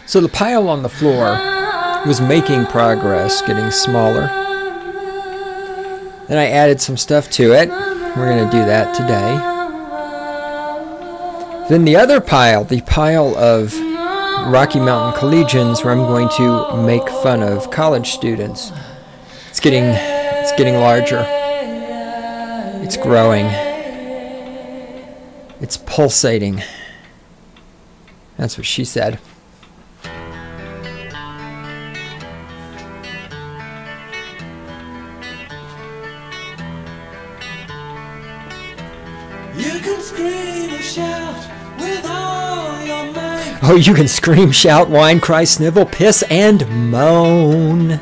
So the pile on the floor was making progress, getting smaller. Then I added some stuff to it. We're going to do that today. Then the other pile, the pile of Rocky Mountain Collegians, where I'm going to make fun of college students. It's getting larger. It's growing. It's pulsating. That's what she said. Oh, you can scream, shout, whine, cry, snivel, piss, and moan.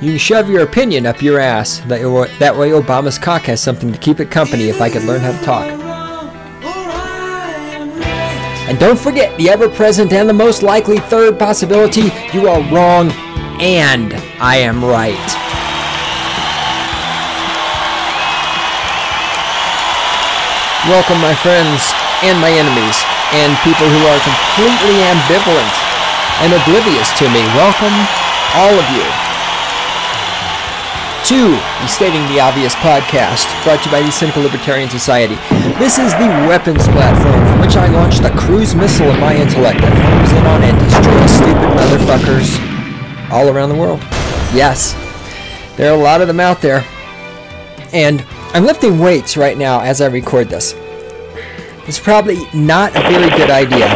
You can shove your opinion up your ass. That way Obama's cock has something to keep it company if I could learn how to talk. And don't forget the ever-present and the most likely third possibility. You are wrong, and I am right. Welcome, my friends and my enemies and people who are completely ambivalent and oblivious to me. Welcome, all of you, to the Stating the Obvious podcast, brought to you by the Cynical Libertarian Society. This is the weapons platform from which I launch the cruise missile of my intellect that homes in on and destroys stupid motherfuckers all around the world. Yes, there are a lot of them out there. And I'm lifting weights right now as I record this. It's probably not a very good idea,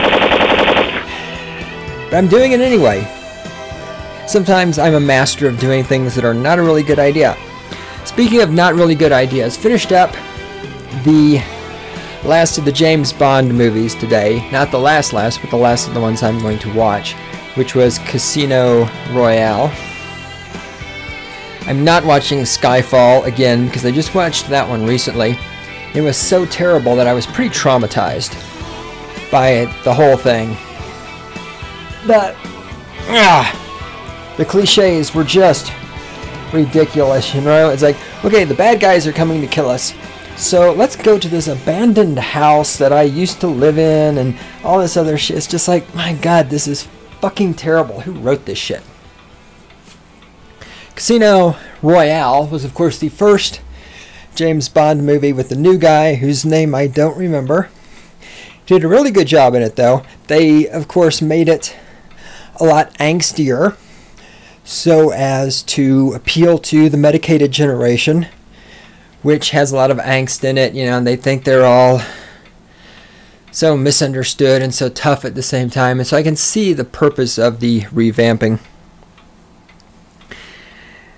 but I'm doing it anyway. Sometimes I'm a master of doing things that are not a really good idea. Speaking of not really good ideas, finished up the last of the James Bond movies today. Not the last, but the last of the ones I'm going to watch, which was Casino Royale. I'm not watching Skyfall again because I just watched that one recently. It was so terrible that I was pretty traumatized by the whole thing. But the cliches were just ridiculous, you know? It's like, okay, the bad guys are coming to kill us, so let's go to this abandoned house that I used to live in and all this other shit. It's just like, my God, this is fucking terrible. Who wrote this shit? Casino Royale was, of course, the first James Bond movie with the new guy whose name I don't remember. Did a really good job in it, though. They, of course, made it a lot angstier so as to appeal to the medicated generation, which has a lot of angst in it, you know, and they think they're all so misunderstood and so tough at the same time. And so I can see the purpose of the revamping.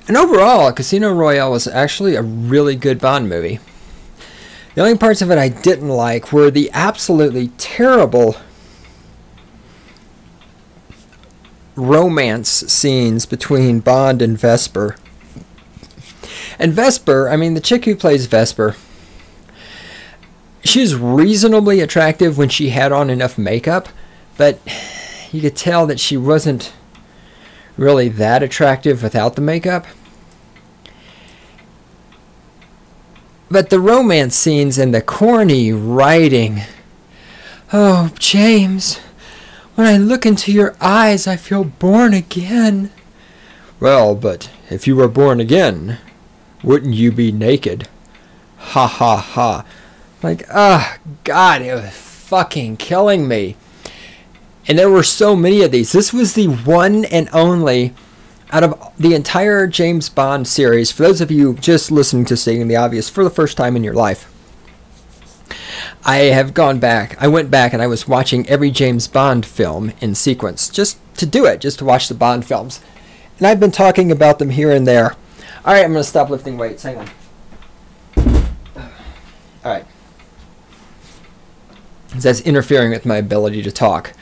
And overall, Casino Royale was actually a really good Bond movie. The only parts of it I didn't like were the absolutely terrible romance scenes between Bond and Vesper. And Vesper, I mean, the chick who plays Vesper, she was reasonably attractive when she had on enough makeup, but you could tell that she wasn't really that attractive without the makeup. But the romance scenes and the corny writing. Oh, James, when I look into your eyes, I feel born again. Well, but if you were born again, wouldn't you be naked? Ha ha ha. Like, oh, God, it was fucking killing me. And there were so many of these. This was the one and only out of the entire James Bond series. For those of you just listening to Stating the Obvious for the first time in your life, I have gone back. I went back and I was watching every James Bond film in sequence just to do it, just to watch the Bond films. And I've been talking about them here and there. All right, I'm going to stop lifting weights. Hang on. All right. That's interfering with my ability to talk.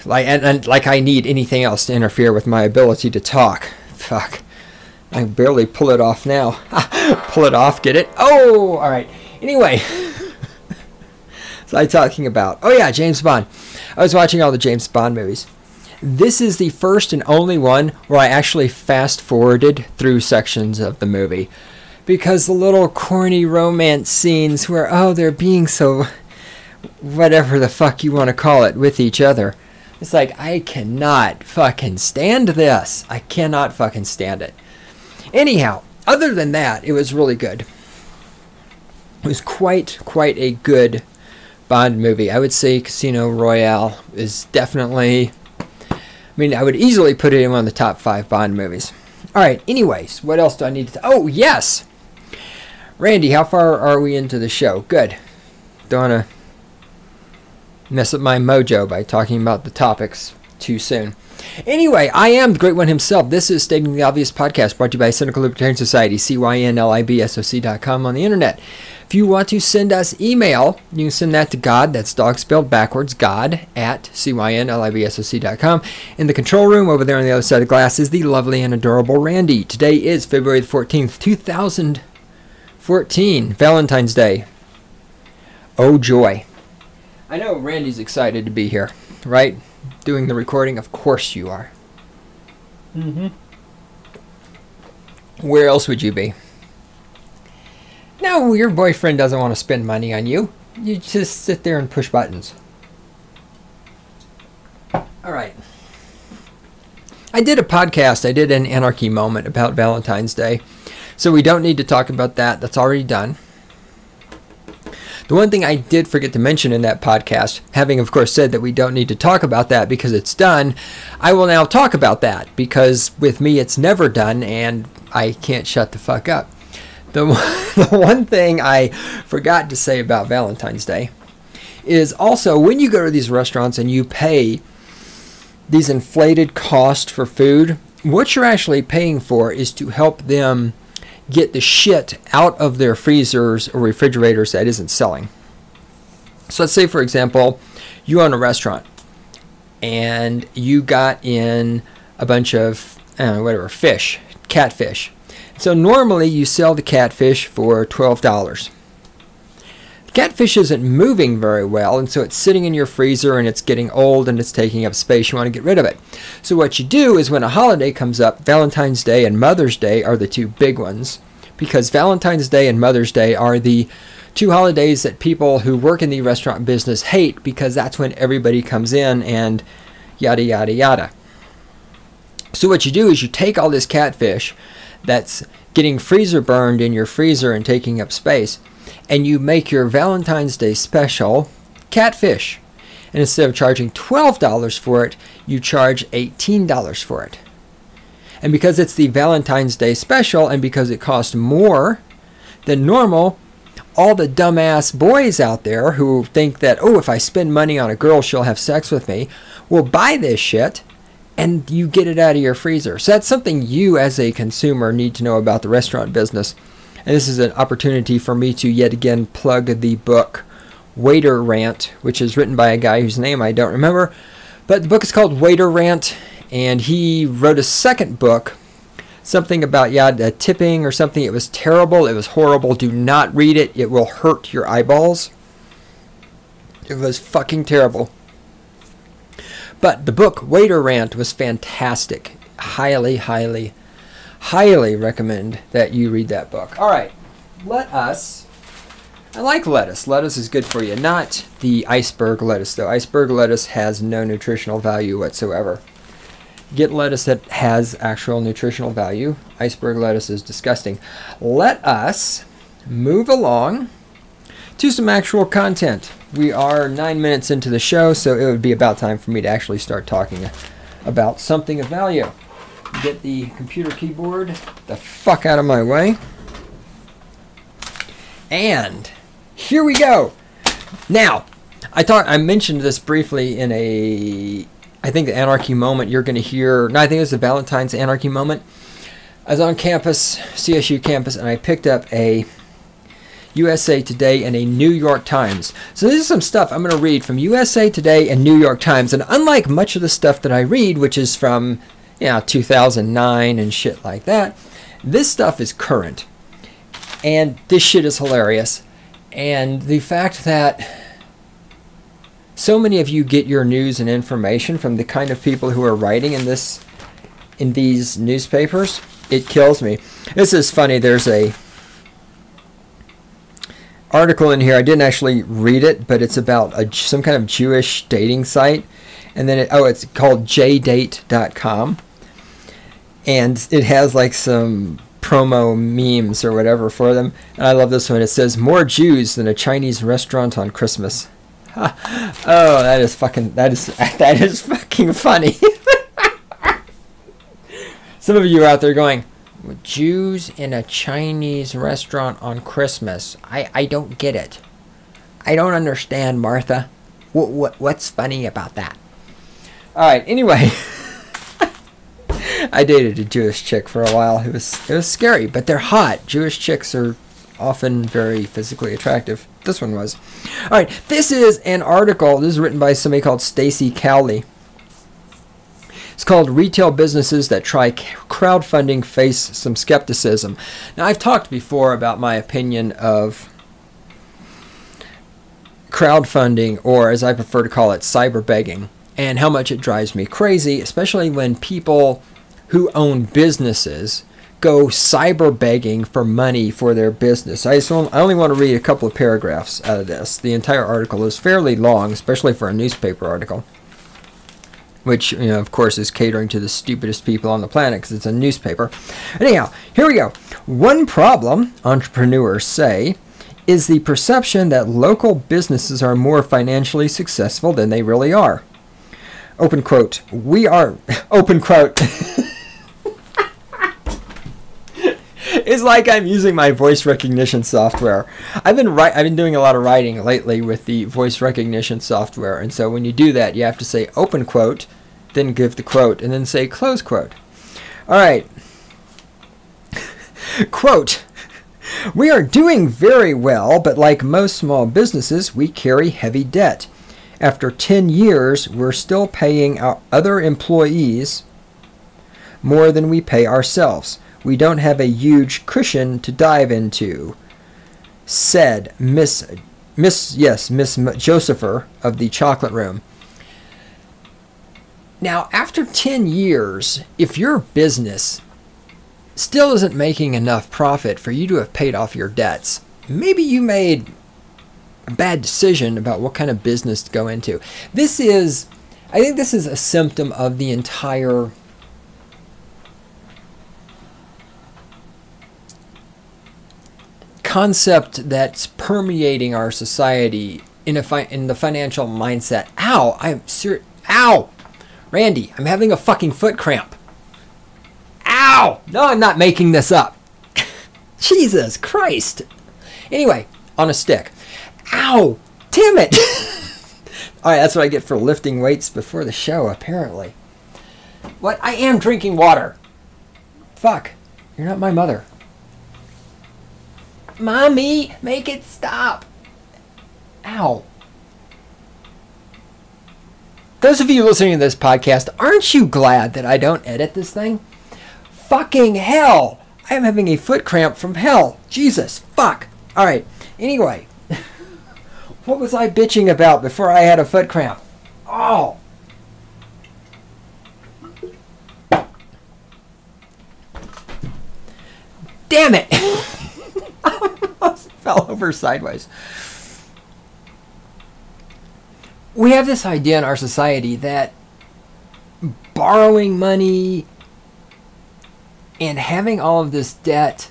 Like I need anything else to interfere with my ability to talk. Fuck. I can barely pull it off now. Pull it off, get it? Oh, all right. Anyway. So I'm talking about, oh yeah, James Bond. I was watching all the James Bond movies. This is the first and only one where I actually fast-forwarded through sections of the movie. Because the little corny romance scenes where, oh, they're being so whatever the fuck you want to call it, with each other. It's like, I cannot fucking stand this. I cannot fucking stand it. Anyhow, other than that, it was really good. It was quite a good Bond movie. I would say Casino Royale is definitely, I mean, I would easily put it in one of the top 5 Bond movies. Alright, anyways, what else do I need to... Oh, yes! Randy, how far are we into the show? Good. Don't want to mess up my mojo by talking about the topics too soon. Anyway, I am the Great One himself. This is Stating the Obvious podcast, brought to you by Cynical Libertarian Society, cynlibsoc.com on the internet. If you want to send us email, you can send that to God, that's dog spelled backwards, God at cynlibsoc.com. In the control room over there on the other side of the glass is the lovely and adorable Randy. Today is February the 14th, 2014, Valentine's Day. Oh joy. I know Randy's excited to be here, right? Doing the recording, of course you are. Where else would you be? No, your boyfriend doesn't want to spend money on you. You just sit there and push buttons. Alright. I did a podcast, I did an Anarchy Moment about Valentine's Day. So we don't need to talk about that. That's already done. The one thing I did forget to mention in that podcast, having of course said that we don't need to talk about that because it's done, I will now talk about that because with me it's never done and I can't shut the fuck up. The one thing I forgot to say about Valentine's Day is also when you go to these restaurants and you pay these inflated costs for food, what you're actually paying for is to help them get the shit out of their freezers or refrigerators that isn't selling. So let's say, for example, you own a restaurant and you got in a bunch of, fish, catfish. So normally you sell the catfish for $12. The catfish isn't moving very well, and so it's sitting in your freezer and it's getting old and it's taking up space. You want to get rid of it. So what you do is when a holiday comes up, Valentine's Day and Mother's Day are the two big ones, because Valentine's Day and Mother's Day are the two holidays that people who work in the restaurant business hate because that's when everybody comes in and yada yada yada. So what you do is you take all this catfish that's getting freezer burned in your freezer and taking up space, and you make your Valentine's Day special catfish. And instead of charging $12 for it, you charge $18 for it. And because it's the Valentine's Day special and because it costs more than normal, all the dumbass boys out there who think that, oh, if I spend money on a girl, she'll have sex with me, will buy this shit and you get it out of your freezer. So that's something you as a consumer need to know about the restaurant business. And this is an opportunity for me to yet again plug the book Waiter Rant, which is written by a guy whose name I don't remember. But the book is called Waiter Rant, and he wrote a second book, something about tipping or something. It was terrible. It was horrible. Do not read it. It will hurt your eyeballs. It was fucking terrible. But the book Waiter Rant was fantastic. Highly, highly, highly recommend that you read that book. All right, I like lettuce. Lettuce is good for you. Not the iceberg lettuce, though. Iceberg lettuce has no nutritional value whatsoever. Get lettuce that has actual nutritional value. Iceberg lettuce is disgusting. Let us move along to some actual content. We are 9 minutes into the show, so it would be about time for me to actually start talking about something of value. Get the computer keyboard the fuck out of my way. And here we go. Now, I mentioned this briefly in I think the Anarchy Moment you're going to hear. No, I think it was the Valentine's Anarchy Moment. I was on campus, CSU campus, and I picked up a USA Today and a New York Times. So this is some stuff I'm going to read from USA Today and New York Times. And unlike much of the stuff that I read, which is from 2009 and shit like that, this stuff is current. And this shit is hilarious. And the fact that so many of you get your news and information from the kind of people who are writing in these newspapers, it kills me. This is funny. There's article in here. I didn't actually read it, but it's about some kind of Jewish dating site. And then it's called jdate.com. And it has like some promo memes or whatever for them. And I love this one. It says, more Jews than a Chinese restaurant on Christmas. Oh, that is fucking funny. Some of you out there going, Jews in a Chinese restaurant on Christmas. I don't get it. I don't understand, Martha. What's funny about that? All right, anyway. I dated a Jewish chick for a while. It was scary, but they're hot. Jewish chicks are often very physically attractive. This one was. All right, this is an article. This is written by somebody called Stacy Cowley. It's called Retail Businesses That Try Crowdfunding Face Some Skepticism. Now, I've talked before about my opinion of crowdfunding, or as I prefer to call it, cyber begging, and how much it drives me crazy, especially when people who own businesses go cyber begging for money for their business. I only want to read a couple of paragraphs out of this. The entire article is fairly long, especially for a newspaper article, which, of course, is catering to the stupidest people on the planet because it's a newspaper. Anyhow, here we go. One problem, entrepreneurs say, is the perception that local businesses are more financially successful than they really are. Open quote. We are, open quote. It's like I'm using my voice recognition software. I've been doing a lot of writing lately with the voice recognition software, and so when you do that, you have to say open quote, then give the quote, and then say close quote. All right. Quote. We are doing very well, but like most small businesses, we carry heavy debt. After 10 years, we're still paying our other employees more than we pay ourselves. We don't have a huge cushion to dive into, said Miss Josepher of the Chocolate Room. Now, after 10 years, if your business still isn't making enough profit for you to have paid off your debts, maybe you made a bad decision about what kind of business to go into. I think this is a symptom of the entire concept that's permeating our society in the financial mindset. Ow! I'm serious. Ow! Randy, I'm having a fucking foot cramp. Ow! No, I'm not making this up. Jesus Christ. Anyway, on a stick. Ow! Damn it! All right, that's what I get for lifting weights before the show, apparently. What? I am drinking water. Fuck. You're not my mother. Mommy, make it stop. Ow. Those of you listening to this podcast, aren't you glad that I don't edit this thing? Fucking hell. I am having a foot cramp from hell. Jesus, fuck. All right, anyway. What was I bitching about before I had a foot cramp? Oh. Damn it. I almost fell over sideways. We have this idea in our society that borrowing money and having all of this debt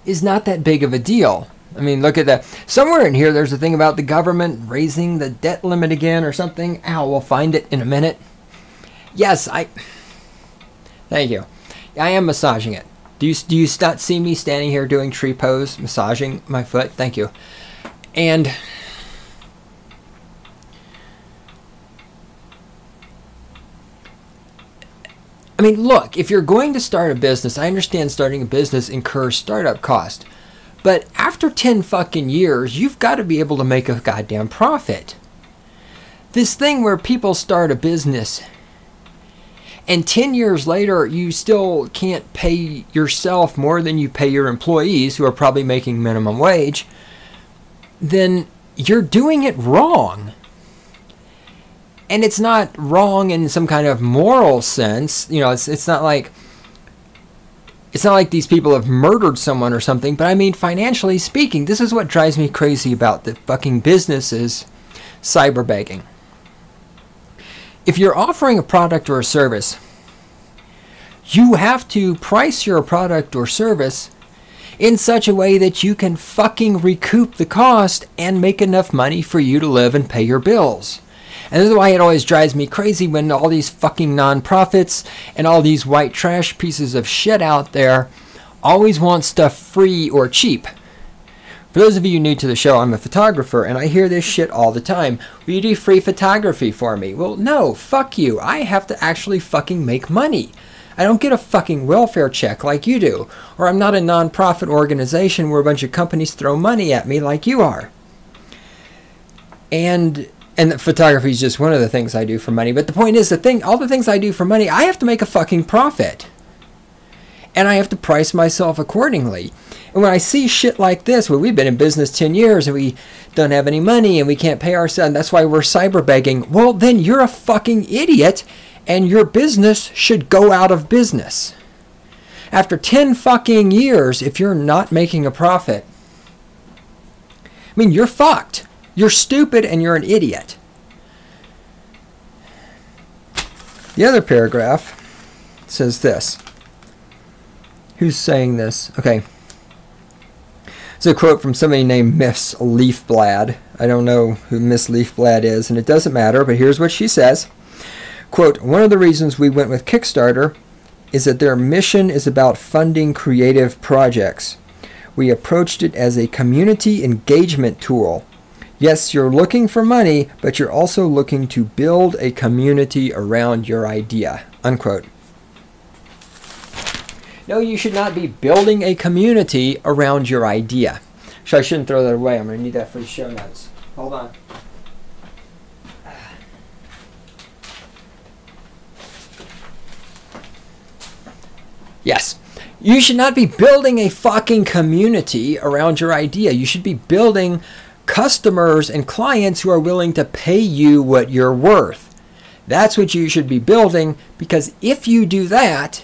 is not that big of a deal. I mean, look at that. Somewhere in here, there's a thing about the government raising the debt limit again or something. Ow, we'll find it in a minute. Yes, thank you. I am massaging it. Do you not see me standing here doing tree pose, massaging my foot? Thank you. And I mean, look, if you're going to start a business, I understand starting a business incurs startup cost. But after 10 fucking years, you've got to be able to make a goddamn profit. This thing where people start a business and 10 years later, you still can't pay yourself more than you pay your employees, who are probably making minimum wage, then you're doing it wrong. And it's not wrong in some kind of moral sense. You know, it's not like It's not like these people have murdered someone or something, but I mean, financially speaking, this is what drives me crazy about the fucking businesses cyberbegging. If you're offering a product or a service, you have to price your product or service in such a way that you can fucking recoup the cost and make enough money for you to live and pay your bills. And this is why it always drives me crazy when all these fucking nonprofits and all these white trash pieces of shit out there always want stuff free or cheap. For those of you new to the show, I'm a photographer and I hear this shit all the time. Will you do free photography for me? Well, no, fuck you. I have to actually fucking make money. I don't get a fucking welfare check like you do. Or I'm not a non-profit organization where a bunch of companies throw money at me like you are. And photography is just one of the things I do for money. But the point is, all the things I do for money, I have to make a fucking profit. And I have to price myself accordingly. And when I see shit like this, where we've been in business 10 years and we don't have any money and we can't pay ourselves, that's why we're cyberbegging. Well, then you're a fucking idiot and your business should go out of business. After 10 fucking years, if you're not making a profit, I mean, you're fucked. You're stupid and you're an idiot. The other paragraph says this. Who's saying this? Okay. It's a quote from somebody named Miss Leafblad. I don't know who Miss Leafblad is, and it doesn't matter, but here's what she says. Quote, one of the reasons we went with Kickstarter is that their mission is about funding creative projects. We approached it as a community engagement tool. Yes, you're looking for money, but you're also looking to build a community around your idea. Unquote. No, you should not be building a community around your idea. So I shouldn't throw that away. I'm going to need that for the show notes. Hold on. Yes. You should not be building a fucking community around your idea. You should be building customers and clients who are willing to pay you what you're worth. That's what you should be building, because if you do that,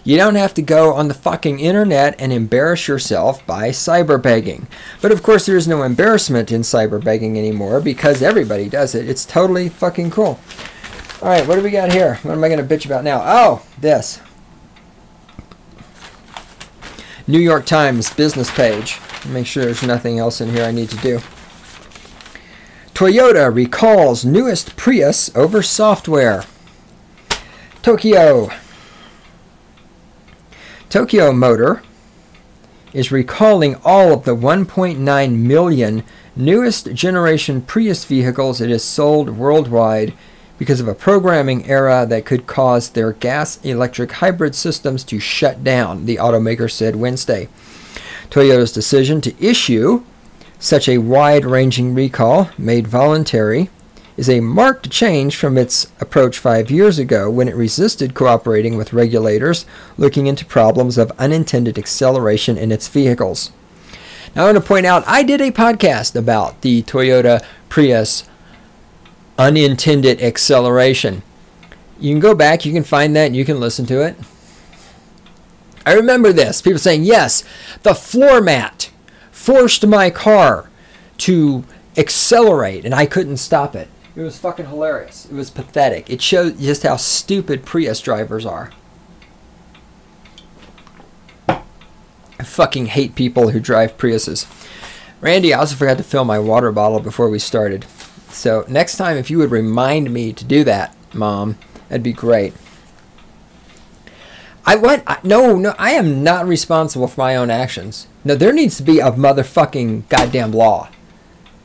you don't have to go on the fucking internet and embarrass yourself by cyberbegging. But of course there is no embarrassment in cyberbegging anymore because everybody does it. It's totally fucking cool. Alright, what do we got here? What am I going to bitch about now? Oh, this. New York Times business page. Make sure there's nothing else in here I need to do. Toyota recalls newest Prius over software. Tokyo Motor is recalling all of the 1.9 million newest generation Prius vehicles it has sold worldwide because of a programming error that could cause their gas-electric hybrid systems to shut down, the automaker said Wednesday. Toyota's decision to issue such a wide-ranging recall, made voluntary, is a marked change from its approach 5 years ago when it resisted cooperating with regulators looking into problems of unintended acceleration in its vehicles. Now I want to point out, I did a podcast about the Toyota Prius unintended acceleration. You can go back, you can find that, and you can listen to it. I remember this. People saying, yes, the floor mat forced my car to accelerate, and I couldn't stop it. It was fucking hilarious. It was pathetic. It showed just how stupid Prius drivers are. I fucking hate people who drive Priuses. Randy, I also forgot to fill my water bottle before we started. So next time, if you would remind me to do that, Mom, that'd be great. No, I am not responsible for my own actions. No, there needs to be a motherfucking goddamn law.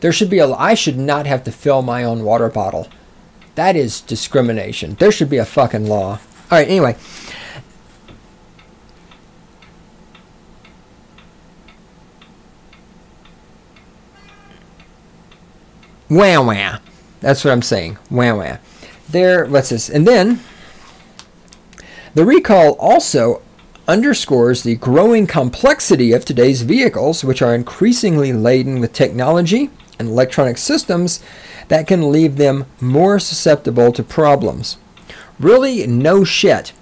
There should be I should not have to fill my own water bottle. That is discrimination. There should be a fucking law. All right, anyway. Wah wah. That's what I'm saying. Wah wah. There, what's this? And then the recall also underscores the growing complexity of today's vehicles, which are increasingly laden with technology and electronic systems that can leave them more susceptible to problems. Really, no shit.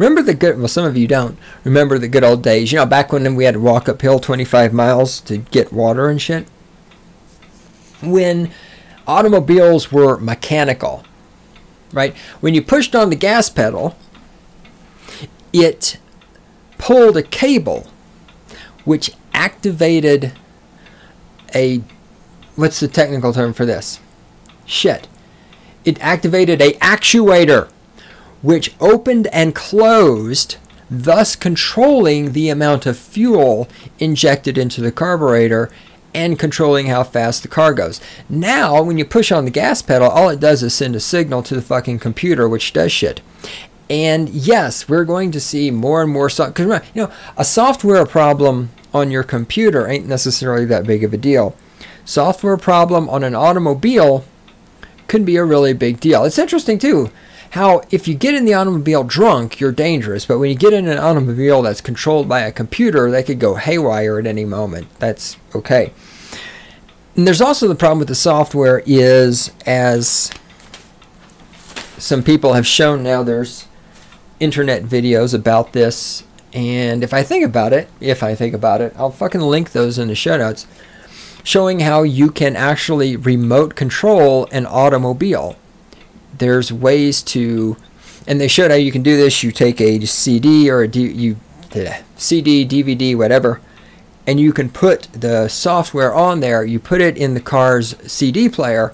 Remember the good, well, some of you don't remember the good old days, you know, back when we had to walk uphill 25 miles to get water and shit? When automobiles were mechanical, right? When you pushed on the gas pedal, it pulled a cable which activated a, what's the technical term for this? Shit. It activated a actuator which opened and closed, thus controlling the amount of fuel injected into the carburetor and controlling how fast the car goes. Now, when you push on the gas pedal, all it does is send a signal to the fucking computer, which does shit. And yes, we're going to see more and more, because you know, a software problem on your computer ain't necessarily that big of a deal. Software problem on an automobile could be a really big deal. It's interesting too, how if you get in the automobile drunk, you're dangerous. But when you get in an automobile that's controlled by a computer, they could go haywire at any moment. That's okay. And there's also the problem with the software is, as some people have shown now, there's internet videos about this. And if I think about it, I'll fucking link those in the show notes, showing how you can actually remote control an automobile. There's ways to, and they showed how you can do this. You take a CD or CD, DVD, whatever, and you can put the software on there. You put it in the car's CD player,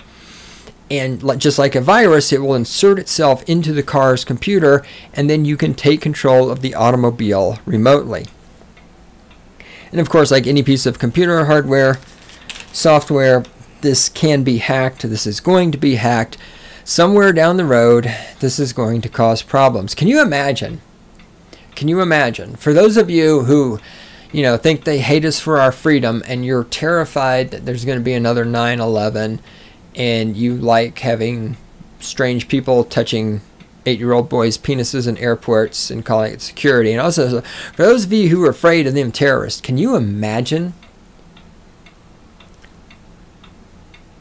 and just like a virus, it will insert itself into the car's computer, and then you can take control of the automobile remotely. And of course, like any piece of computer hardware, software, this can be hacked. This is going to be hacked. Somewhere down the road, this is going to cause problems. Can you imagine? Can you imagine? For those of you who, you know, think they hate us for our freedom, and you're terrified that there's going to be another 9/11, and you like having strange people touching 8-year-old boys' penises in airports and calling it security. And also, for those of you who are afraid of them terrorists, can you imagine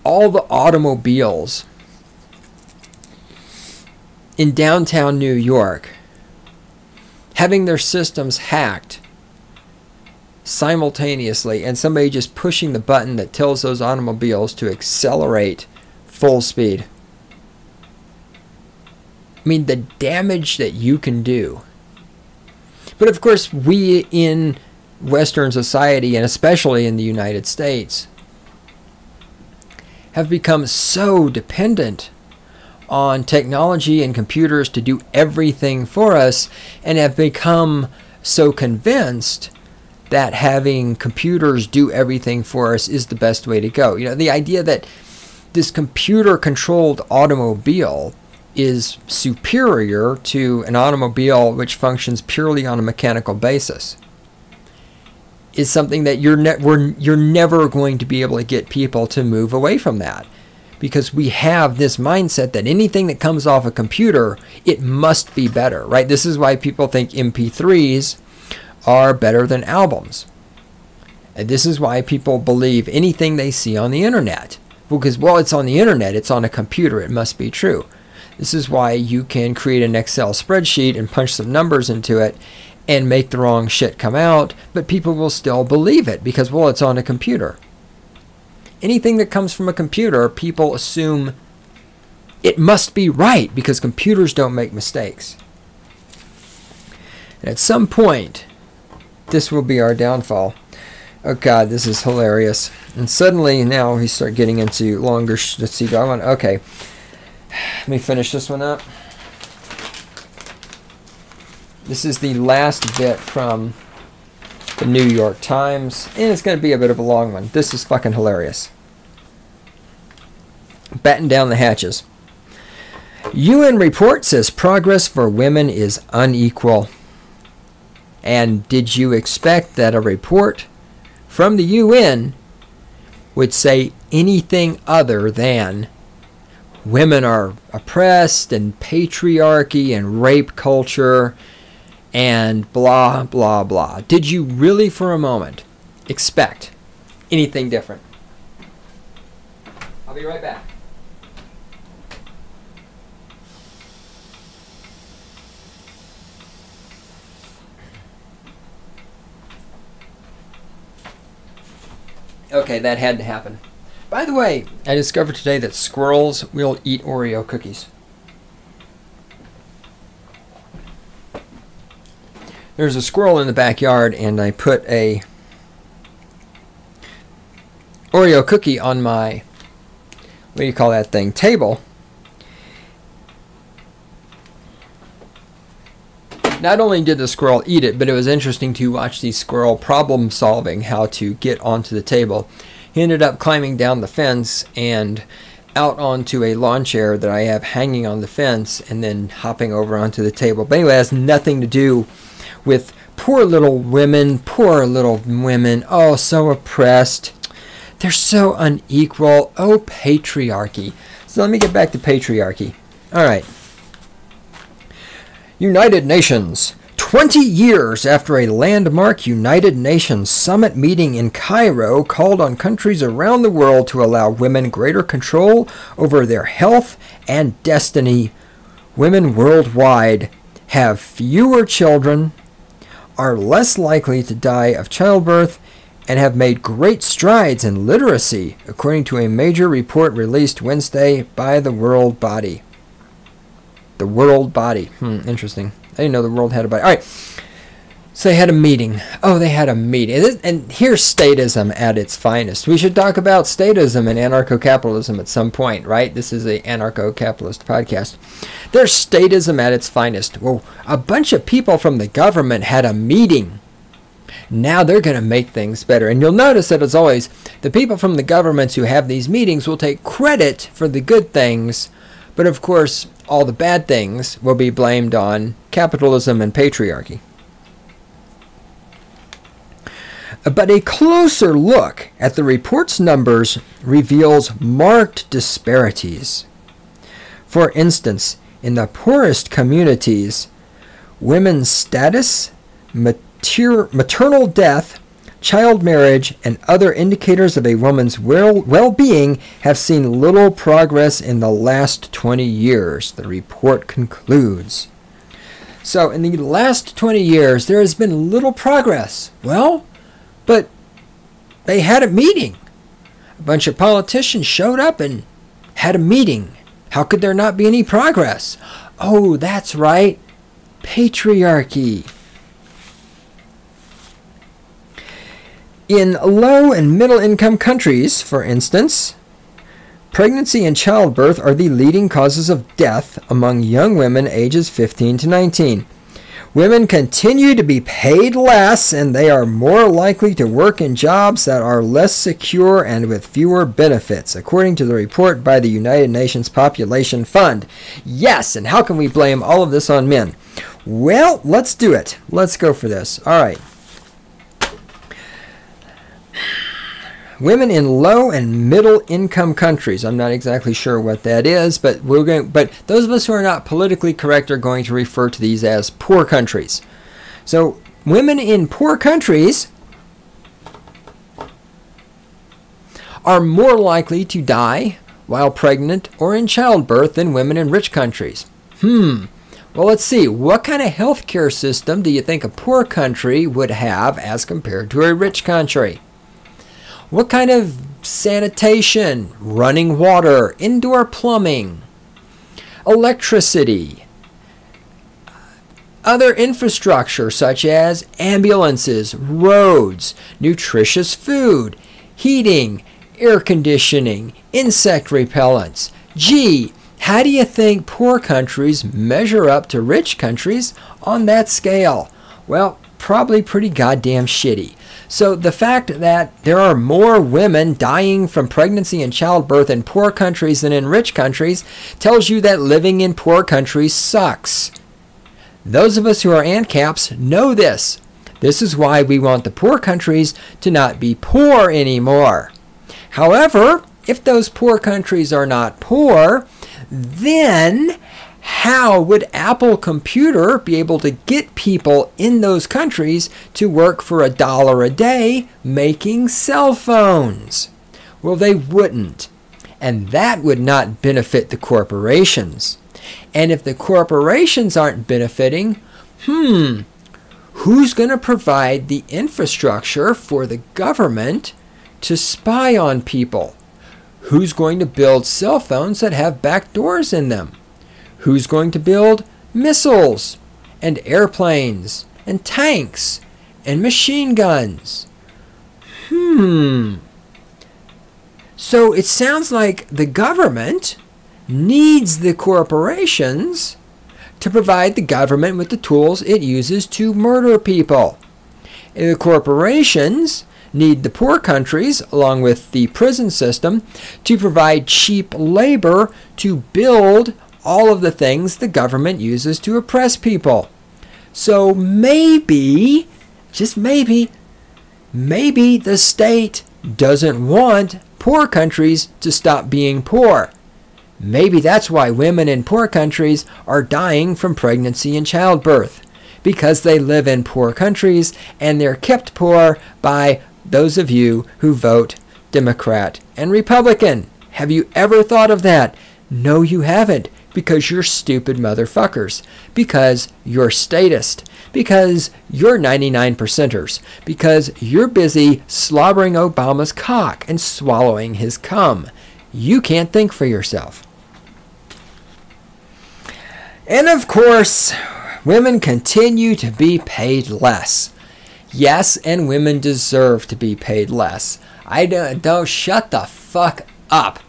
all the automobiles in downtown New York having their systems hacked simultaneously, and somebody just pushing the button that tells those automobiles to accelerate full speed? I mean, the damage that you can do. But of course, we in Western society, and especially in the United States, have become so dependent on technology and computers to do everything for us, and have become so convinced that having computers do everything for us is the best way to go. You know, the idea that this computer-controlled automobile is superior to an automobile which functions purely on a mechanical basis is something that you're never going to be able to get people to move away from that. Because we have this mindset that anything that comes off a computer, it must be better, right? This is why people think MP3s are better than albums. And this is why people believe anything they see on the internet. Because, well, it's on the internet, it's on a computer, it must be true. This is why you can create an Excel spreadsheet and punch some numbers into it and make the wrong shit come out, but people will still believe it because, well, it's on a computer. Anything that comes from a computer, people assume it must be right because computers don't make mistakes. And at some point, this will be our downfall. Oh God, this is hilarious. And suddenly now we start getting into longer, let's see, do I want, okay. Let me finish this one up. This is the last bit from the New York Times, and it's going to be a bit of a long one. This is fucking hilarious. Batten down the hatches. UN report says progress for women is unequal. And did you expect that a report from the UN would say anything other than women are oppressed and patriarchy and rape culture and blah, blah, blah? Did you really for a moment expect anything different? I'll be right back. Okay, that had to happen. By the way, I discovered today that squirrels will eat Oreo cookies. There's a squirrel in the backyard, and I put a Oreo cookie on my, what do you call that thing, table. Not only did the squirrel eat it, but it was interesting to watch the squirrel problem solving how to get onto the table. He ended up climbing down the fence and out onto a lawn chair that I have hanging on the fence, and then hopping over onto the table. But anyway, it has nothing to do with poor little women. Poor little women. Oh, so oppressed. They're so unequal. Oh, patriarchy. So let me get back to patriarchy. All right. United Nations. 20 years after a landmark United Nations summit meeting in Cairo called on countries around the world to allow women greater control over their health and destiny, women worldwide have fewer children, are less likely to die of childbirth, and have made great strides in literacy, according to a major report released Wednesday by the World Body. The World Body. Interesting. I didn't know the world had a body. All right. So they had a meeting. Oh, they had a meeting. And here's statism at its finest. We should talk about statism and anarcho-capitalism at some point, right? This is an anarcho-capitalist podcast. There's statism at its finest. Well, a bunch of people from the government had a meeting. Now they're going to make things better. And you'll notice that, as always, the people from the governments who have these meetings will take credit for the good things. But of course, all the bad things will be blamed on capitalism and patriarchy. But a closer look at the report's numbers reveals marked disparities. For instance, in the poorest communities, women's status, maternal death, child marriage, and other indicators of a woman's well-being have seen little progress in the last 20 years, the report concludes. So in the last 20 years, there has been little progress. Well, but they had a meeting. A bunch of politicians showed up and had a meeting. How could there not be any progress? Oh, that's right. Patriarchy. In low and middle income countries, for instance, pregnancy and childbirth are the leading causes of death among young women ages 15 to 19. Women continue to be paid less, and they are more likely to work in jobs that are less secure and with fewer benefits, according to the report by the United Nations Population Fund. Yes, and how can we blame all of this on men? Well, let's do it. Let's go for this. All right. Women in low and middle income countries. I'm not exactly sure what that is, but those of us who are not politically correct are going to refer to these as poor countries. So women in poor countries are more likely to die while pregnant or in childbirth than women in rich countries. Well, let's see. What kind of healthcare system do you think a poor country would have as compared to a rich country? What kind of sanitation, running water, indoor plumbing, electricity, other infrastructure such as ambulances, roads, nutritious food, heating, air conditioning, insect repellents? Gee, how do you think poor countries measure up to rich countries on that scale? Well, probably pretty goddamn shitty. So the fact that there are more women dying from pregnancy and childbirth in poor countries than in rich countries tells you that living in poor countries sucks. Those of us who are ANCAPs know this. This is why we want the poor countries to not be poor anymore. However, if those poor countries are not poor, then how would Apple Computer be able to get people in those countries to work for $1 a day making cell phones? Well, they wouldn't. And that would not benefit the corporations. And if the corporations aren't benefiting, who's going to provide the infrastructure for the government to spy on people? Who's going to build cell phones that have back doors in them? Who's going to build missiles and airplanes and tanks and machine guns? So it sounds like the government needs the corporations to provide the government with the tools it uses to murder people. And the corporations need the poor countries, along with the prison system, to provide cheap labor to build all of the things the government uses to oppress people. So maybe, just maybe the state doesn't want poor countries to stop being poor. Maybe that's why women in poor countries are dying from pregnancy and childbirth, because they live in poor countries and they're kept poor by those of you who vote Democrat and Republican. Have you ever thought of that? No, you haven't, because you're stupid motherfuckers, because you're statist, because you're 99%ers, because you're busy slobbering Obama's cock and swallowing his cum. You can't think for yourself. And of course, women continue to be paid less. Yes, and women deserve to be paid less. Don't shut the fuck up,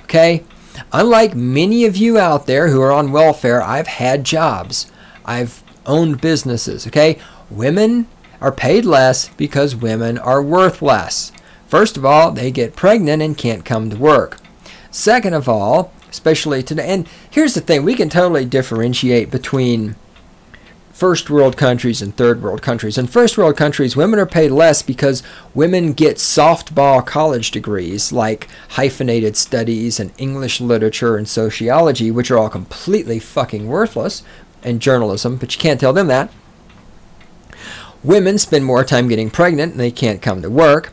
okay? Unlike many of you out there who are on welfare, I've had jobs. I've owned businesses, okay? Women are paid less because women are worth less. First of all, they get pregnant and can't come to work. Second of all, especially today, and here's the thing, we can totally differentiate between first world countries and third world countries. In first world countries, women are paid less because women get softball college degrees like hyphenated studies and English literature and sociology, which are all completely fucking worthless, and journalism, but you can't tell them that. Women spend more time getting pregnant and they can't come to work.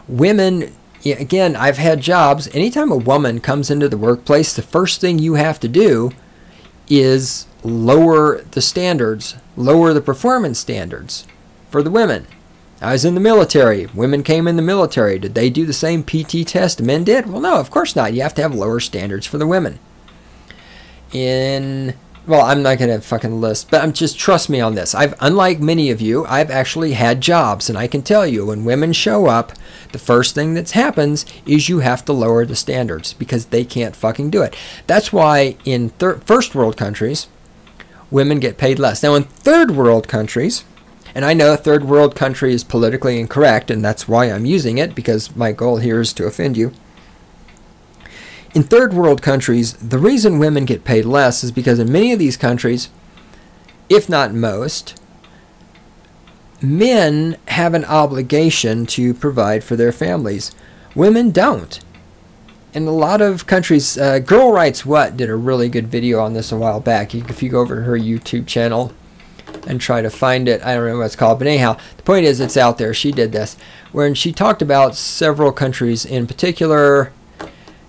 Women, again, I've had jobs. Anytime a woman comes into the workplace, the first thing you have to do is lower the standards, lower the performance standards for the women. I was in the military. Women came in the military. Did they do the same PT test men did? Well, no, of course not. You have to have lower standards for the women. Well, I'm not going to fucking list, but just trust me on this. Unlike many of you, I've actually had jobs, and I can tell you, when women show up, the first thing that happens is you have to lower the standards because they can't fucking do it. That's why in first world countries, women get paid less. Now, in third world countries, and I know third world country is politically incorrect, and that's why I'm using it, because my goal here is to offend you. In third world countries, the reason women get paid less is because in many of these countries, if not most, men have an obligation to provide for their families. Women don't. In a lot of countries, Girl Writes What did a really good video on this a while back. If you go over to her YouTube channel and try to find it, I don't know what it's called, but anyhow, the point is it's out there. She did this, wherein she talked about several countries in particular.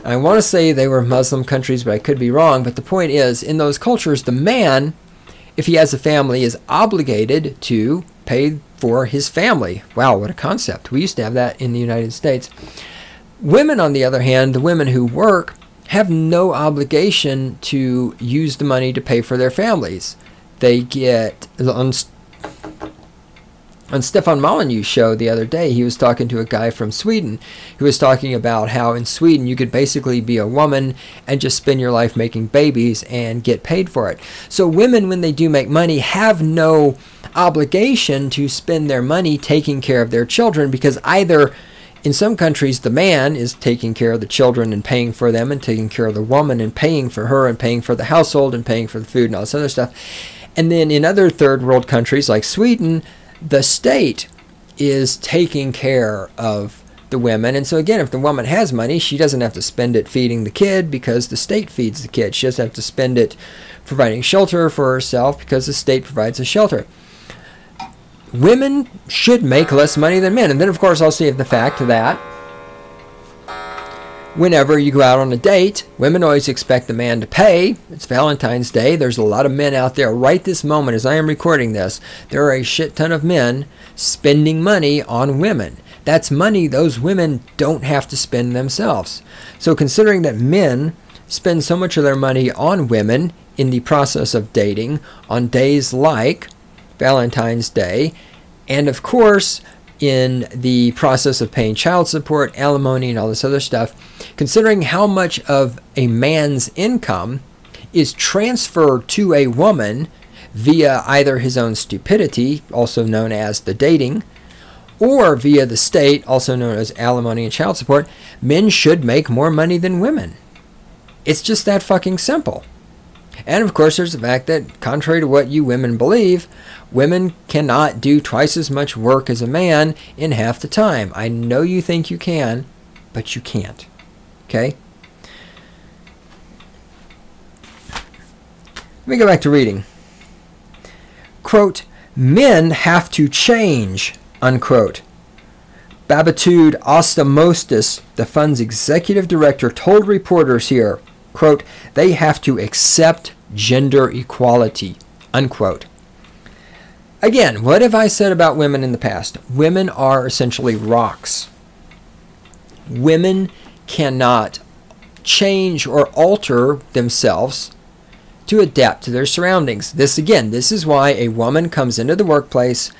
I want to say they were Muslim countries, but I could be wrong. But the point is, in those cultures, the man, if he has a family, is obligated to pay for his family. Wow, what a concept. We used to have that in the United States. Women, on the other hand, the women who work, have no obligation to use the money to pay for their families. They get, on Stefan Molyneux's show the other day, he was talking to a guy from Sweden who was talking about how in Sweden you could basically be a woman and just spend your life making babies and get paid for it. So women, when they do make money, have no obligation to spend their money taking care of their children, because either in some countries the man is taking care of the children and paying for them, and taking care of the woman and paying for her and paying for the household and paying for the food and all this other stuff. And then in other third world countries like Sweden, the state is taking care of the women. And so again, if the woman has money, she doesn't have to spend it feeding the kid because the state feeds the kid. She doesn't have to spend it providing shelter for herself because the state provides a shelter. Women should make less money than men. And then, of course, I'll say the fact that whenever you go out on a date, women always expect the man to pay. It's Valentine's Day. There's a lot of men out there right this moment as I am recording this. There are a shit ton of men spending money on women. That's money those women don't have to spend themselves. So considering that men spend so much of their money on women in the process of dating, on days like Valentine's Day, and of course in the process of paying child support, alimony, and all this other stuff, considering how much of a man's income is transferred to a woman via either his own stupidity, also known as the dating, or via the state, also known as alimony and child support, men should make more money than women. It's just that fucking simple. And of course, there's the fact that, contrary to what you women believe, women cannot do twice as much work as a man in half the time. I know you think you can, but you can't. Okay? Let me go back to reading. Quote, men have to change, unquote. Babitude Ostamostis, the fund's executive director, told reporters here, quote, they have to accept gender equality, unquote. Again, what have I said about women in the past? Women are essentially rocks. Women cannot change or alter themselves to adapt to their surroundings. This is why a woman comes into the workplace.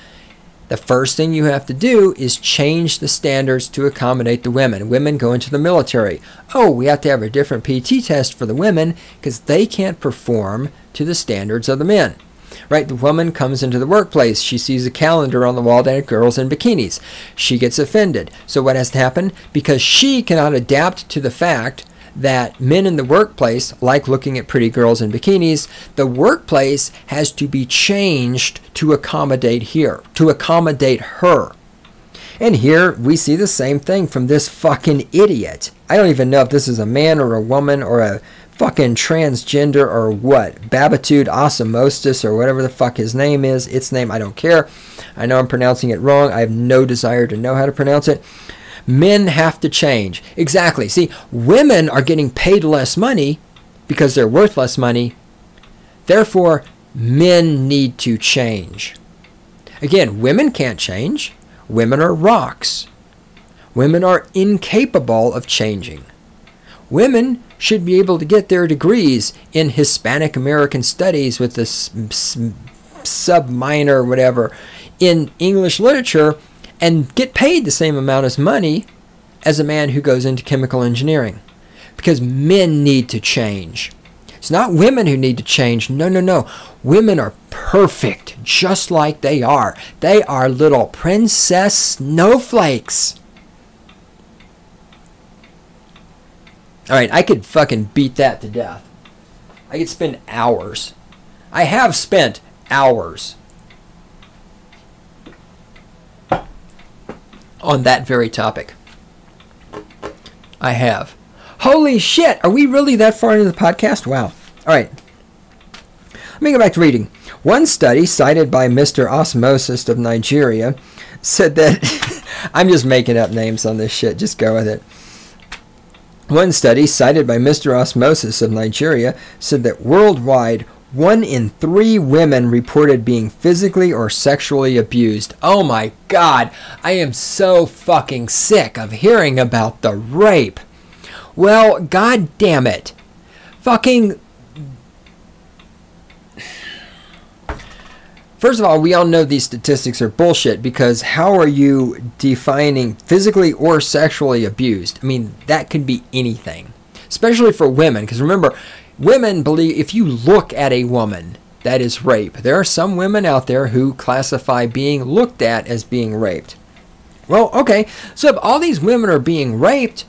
The first thing you have to do is change the standards to accommodate the women. Women go into the military. Oh, we have to have a different PT test for the women because they can't perform to the standards of the men. Right? The woman comes into the workplace. She sees a calendar on the wall that has girls in bikinis. She gets offended. So what has to happen? Because she cannot adapt to the fact that men in the workplace like looking at pretty girls in bikinis, the workplace has to be changed to accommodate her. And here we see the same thing from this fucking idiot. I don't even know if this is a man or a woman or a fucking transgender or what. Babitude Ostamostis or whatever the fuck his name is. Its name, I don't care. I know I'm pronouncing it wrong. I have no desire to know how to pronounce it. Men have to change. Exactly. See, women are getting paid less money because they're worth less money. Therefore, men need to change. Again, women can't change. Women are rocks. Women are incapable of changing. Women should be able to get their degrees in Hispanic American Studies with the sub-minor, whatever, in English literature and get paid the same amount of money as a man who goes into chemical engineering. Because men need to change. It's not women who need to change. No, no, no. Women are perfect, just like they are. They are little princess snowflakes. Alright, I could fucking beat that to death. I could spend hours. I have spent hours on that very topic. I have. Holy shit! Are we really that far into the podcast? Wow. Alright. Let me go back to reading. One study cited by Mr. Osmosis of Nigeria said that... I'm just making up names on this shit. Just go with it. One study cited by Mr. Osmosis of Nigeria said that worldwide, 1 in 3 women reported being physically or sexually abused. Oh my God, I am so fucking sick of hearing about the rape. Well, God damn it. Fucking... First of all, we all know these statistics are bullshit because how are you defining physically or sexually abused? I mean, that could be anything, especially for women. Because remember, women believe if you look at a woman, that is rape. There are some women out there who classify being looked at as being raped. Well, okay, so if all these women are being raped,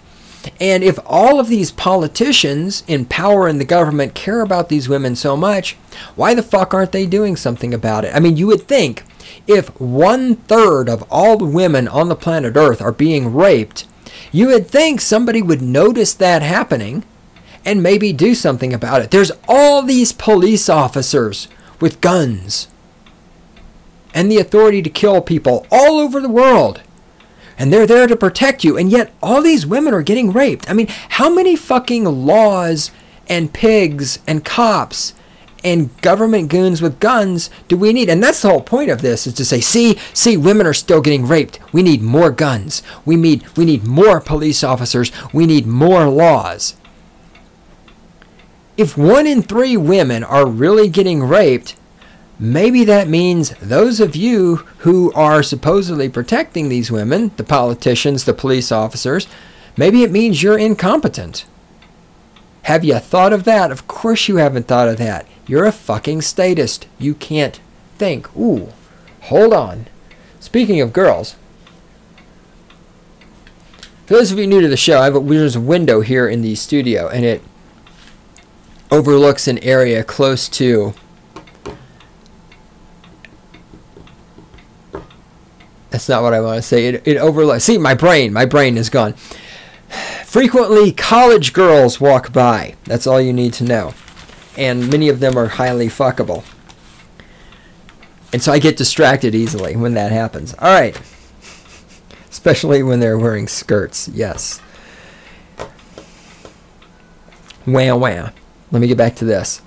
and if all of these politicians in power in the government care about these women so much, why the fuck aren't they doing something about it? I mean, you would think if 1/3 of all the women on the planet Earth are being raped, you would think somebody would notice that happening and maybe do something about it. There's all these police officers with guns and the authority to kill people all over the world. And they're there to protect you. And yet all these women are getting raped. I mean, how many fucking laws and pigs and cops and government goons with guns do we need? And that's the whole point of this, is to say, see, women are still getting raped. We need more guns. We need more police officers. We need more laws. If 1 in 3 women are really getting raped, maybe that means those of you who are supposedly protecting these women, the politicians, the police officers, maybe it means you're incompetent. Have you thought of that? Of course you haven't thought of that. You're a fucking statist. You can't think. Ooh, hold on. Speaking of girls, for those of you new to the show, there's a window here in the studio, and it overlooks an area close to... That's not what I want to say. It overlooks... See, my brain is gone. Frequently, college girls walk by. That's all you need to know. And many of them are highly fuckable. And so I get distracted easily when that happens. All right. Especially when they're wearing skirts. Yes. Wah, wah. Let me get back to this.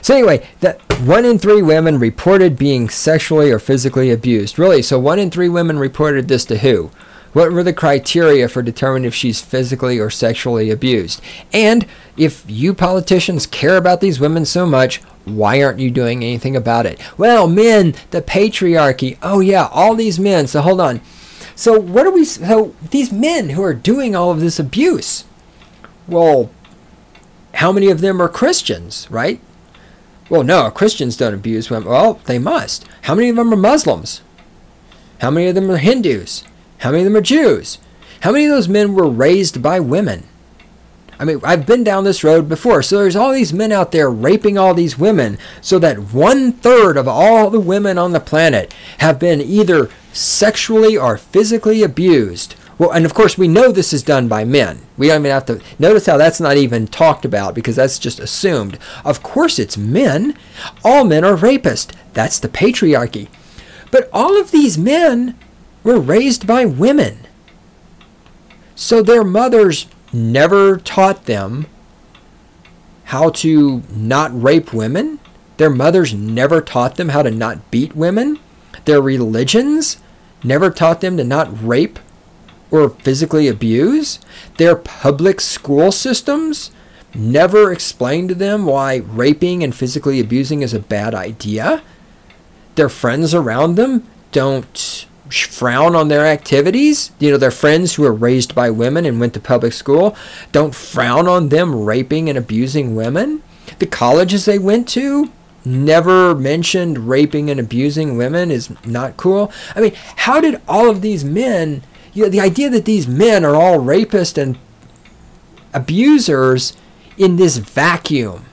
So anyway, that 1 in 3 women reported being sexually or physically abused. Really? So 1 in 3 women reported this to who? What were the criteria for determining if she's physically or sexually abused? And if you politicians care about these women so much, why aren't you doing anything about it? Well, men, the patriarchy. Oh yeah, all these men. So hold on. So what are we? So these men who are doing all of this abuse. Well, how many of them are Christians, right? Well, no, Christians don't abuse women. Well, they must. How many of them are Muslims? How many of them are Hindus? How many of them are Jews? How many of those men were raised by women? I mean, I've been down this road before. So there's all these men out there raping all these women so that 1/3 of all the women on the planet have been either sexually or physically abused. Well, and of course, we know this is done by men. We don't even have to notice how that's not even talked about because that's just assumed. Of course, it's men. All men are rapists. That's the patriarchy. But all of these men were raised by women. So their mothers never taught them how to not rape women. Their mothers never taught them how to not beat women. Their religions never taught them to not rape or physically abuse. Their public school systems never explained to them why raping and physically abusing is a bad idea. Their friends around them don't frown on their activities. You know, their friends who were raised by women and went to public school don't frown on them raping and abusing women. The colleges they went to never mentioned raping and abusing women is not cool. I mean, how did all of these men, you know, the idea that these men are all rapists and abusers in this vacuum?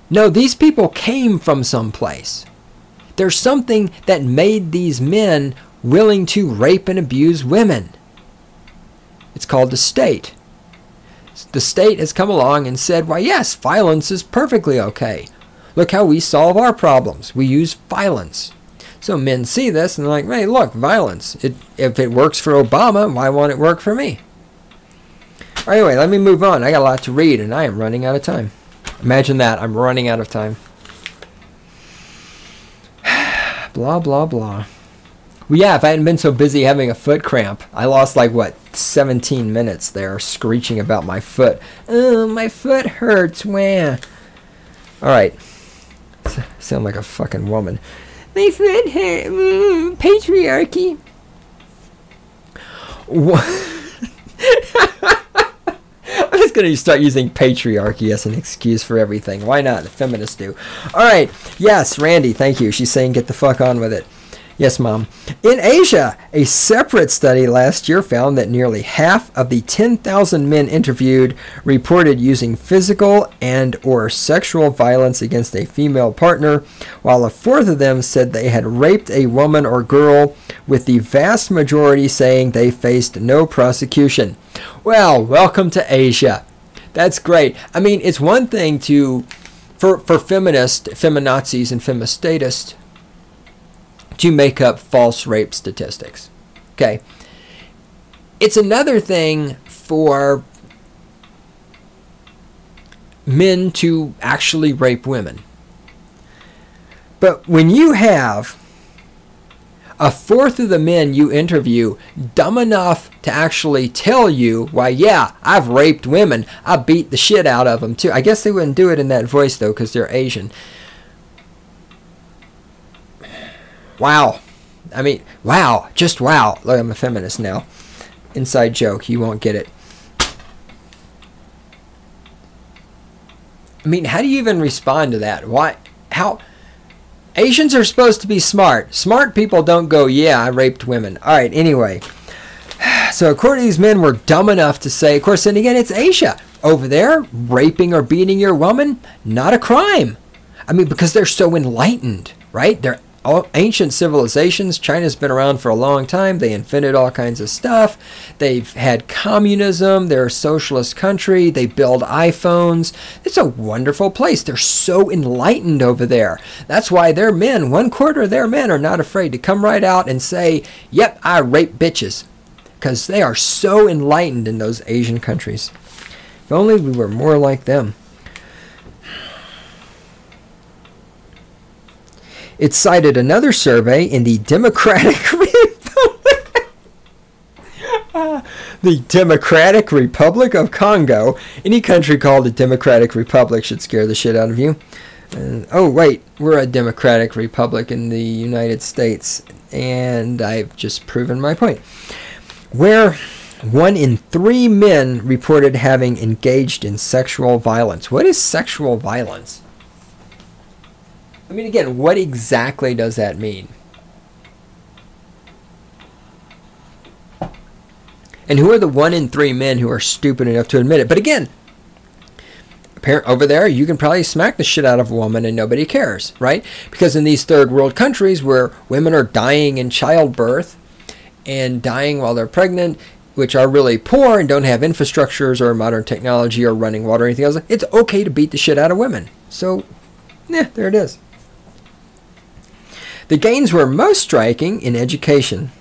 No, these people came from someplace. There's something that made these men willing to rape and abuse women. It's called the state. The state has come along and said, why, yes, violence is perfectly okay. Look how we solve our problems. We use violence. So men see this and they're like, hey, look, violence. If it works for Obama, why won't it work for me? Anyway, let me move on. I got a lot to read and I am running out of time. Imagine that. I'm running out of time. Blah, blah, blah. Well, yeah, if I hadn't been so busy having a foot cramp, I lost like, what, 17 minutes there screeching about my foot. Oh, my foot hurts. Wah. All right. Sound like a fucking woman. My foot hurts. Patriarchy. What? I'm just going to start using patriarchy as an excuse for everything. Why not? The feminists do. All right. Yes, Randy, thank you. She's saying get the fuck on with it. Yes, Mom. In Asia, a separate study last year found that nearly half of the 10,000 men interviewed reported using physical and or sexual violence against a female partner, while a fourth of them said they had raped a woman or girl, with the vast majority saying they faced no prosecution. Well, welcome to Asia. That's great. I mean, it's one thing for feminists, feminazis, and femistatists to make up false rape statistics. Okay. It's another thing for men to actually rape women. But when you have a fourth of the men you interview dumb enough to actually tell you, why, yeah, I've raped women. I beat the shit out of them too. I guess they wouldn't do it in that voice though, because they're Asian. Wow. I mean, wow. Just wow. Look, I'm a feminist now. Inside joke. You won't get it. I mean, how do you even respond to that? Why? How? Asians are supposed to be smart. Smart people don't go, yeah, I raped women. All right, anyway. So according to these men, were dumb enough to say, of course, and again, it's Asia. Over there, raping or beating your woman, not a crime. I mean, because they're so enlightened, right? They're all ancient civilizations. China's been around for a long time. They invented all kinds of stuff. They've had communism. They're a socialist country. They build iPhones. It's a wonderful place. They're so enlightened over there. That's why their men, 1/4 of their men, are not afraid to come right out and say, yep, I rape bitches. Because they are so enlightened in those Asian countries. If only we were more like them. It cited another survey in the Democratic Republic. The Democratic Republic of Congo. Any country called a Democratic Republic should scare the shit out of you. Oh, wait. We're a Democratic Republic in the United States. And I've just proven my point. Where 1 in 3 men reported having engaged in sexual violence. What is sexual violence? I mean, again, what exactly does that mean? And who are the 1 in 3 men who are stupid enough to admit it? But again, over there, you can probably smack the shit out of a woman and nobody cares, right? Because in these third world countries where women are dying in childbirth and dying while they're pregnant, which are really poor and don't have infrastructures or modern technology or running water or anything else, it's okay to beat the shit out of women. So, yeah, there it is. The gains were most striking in education.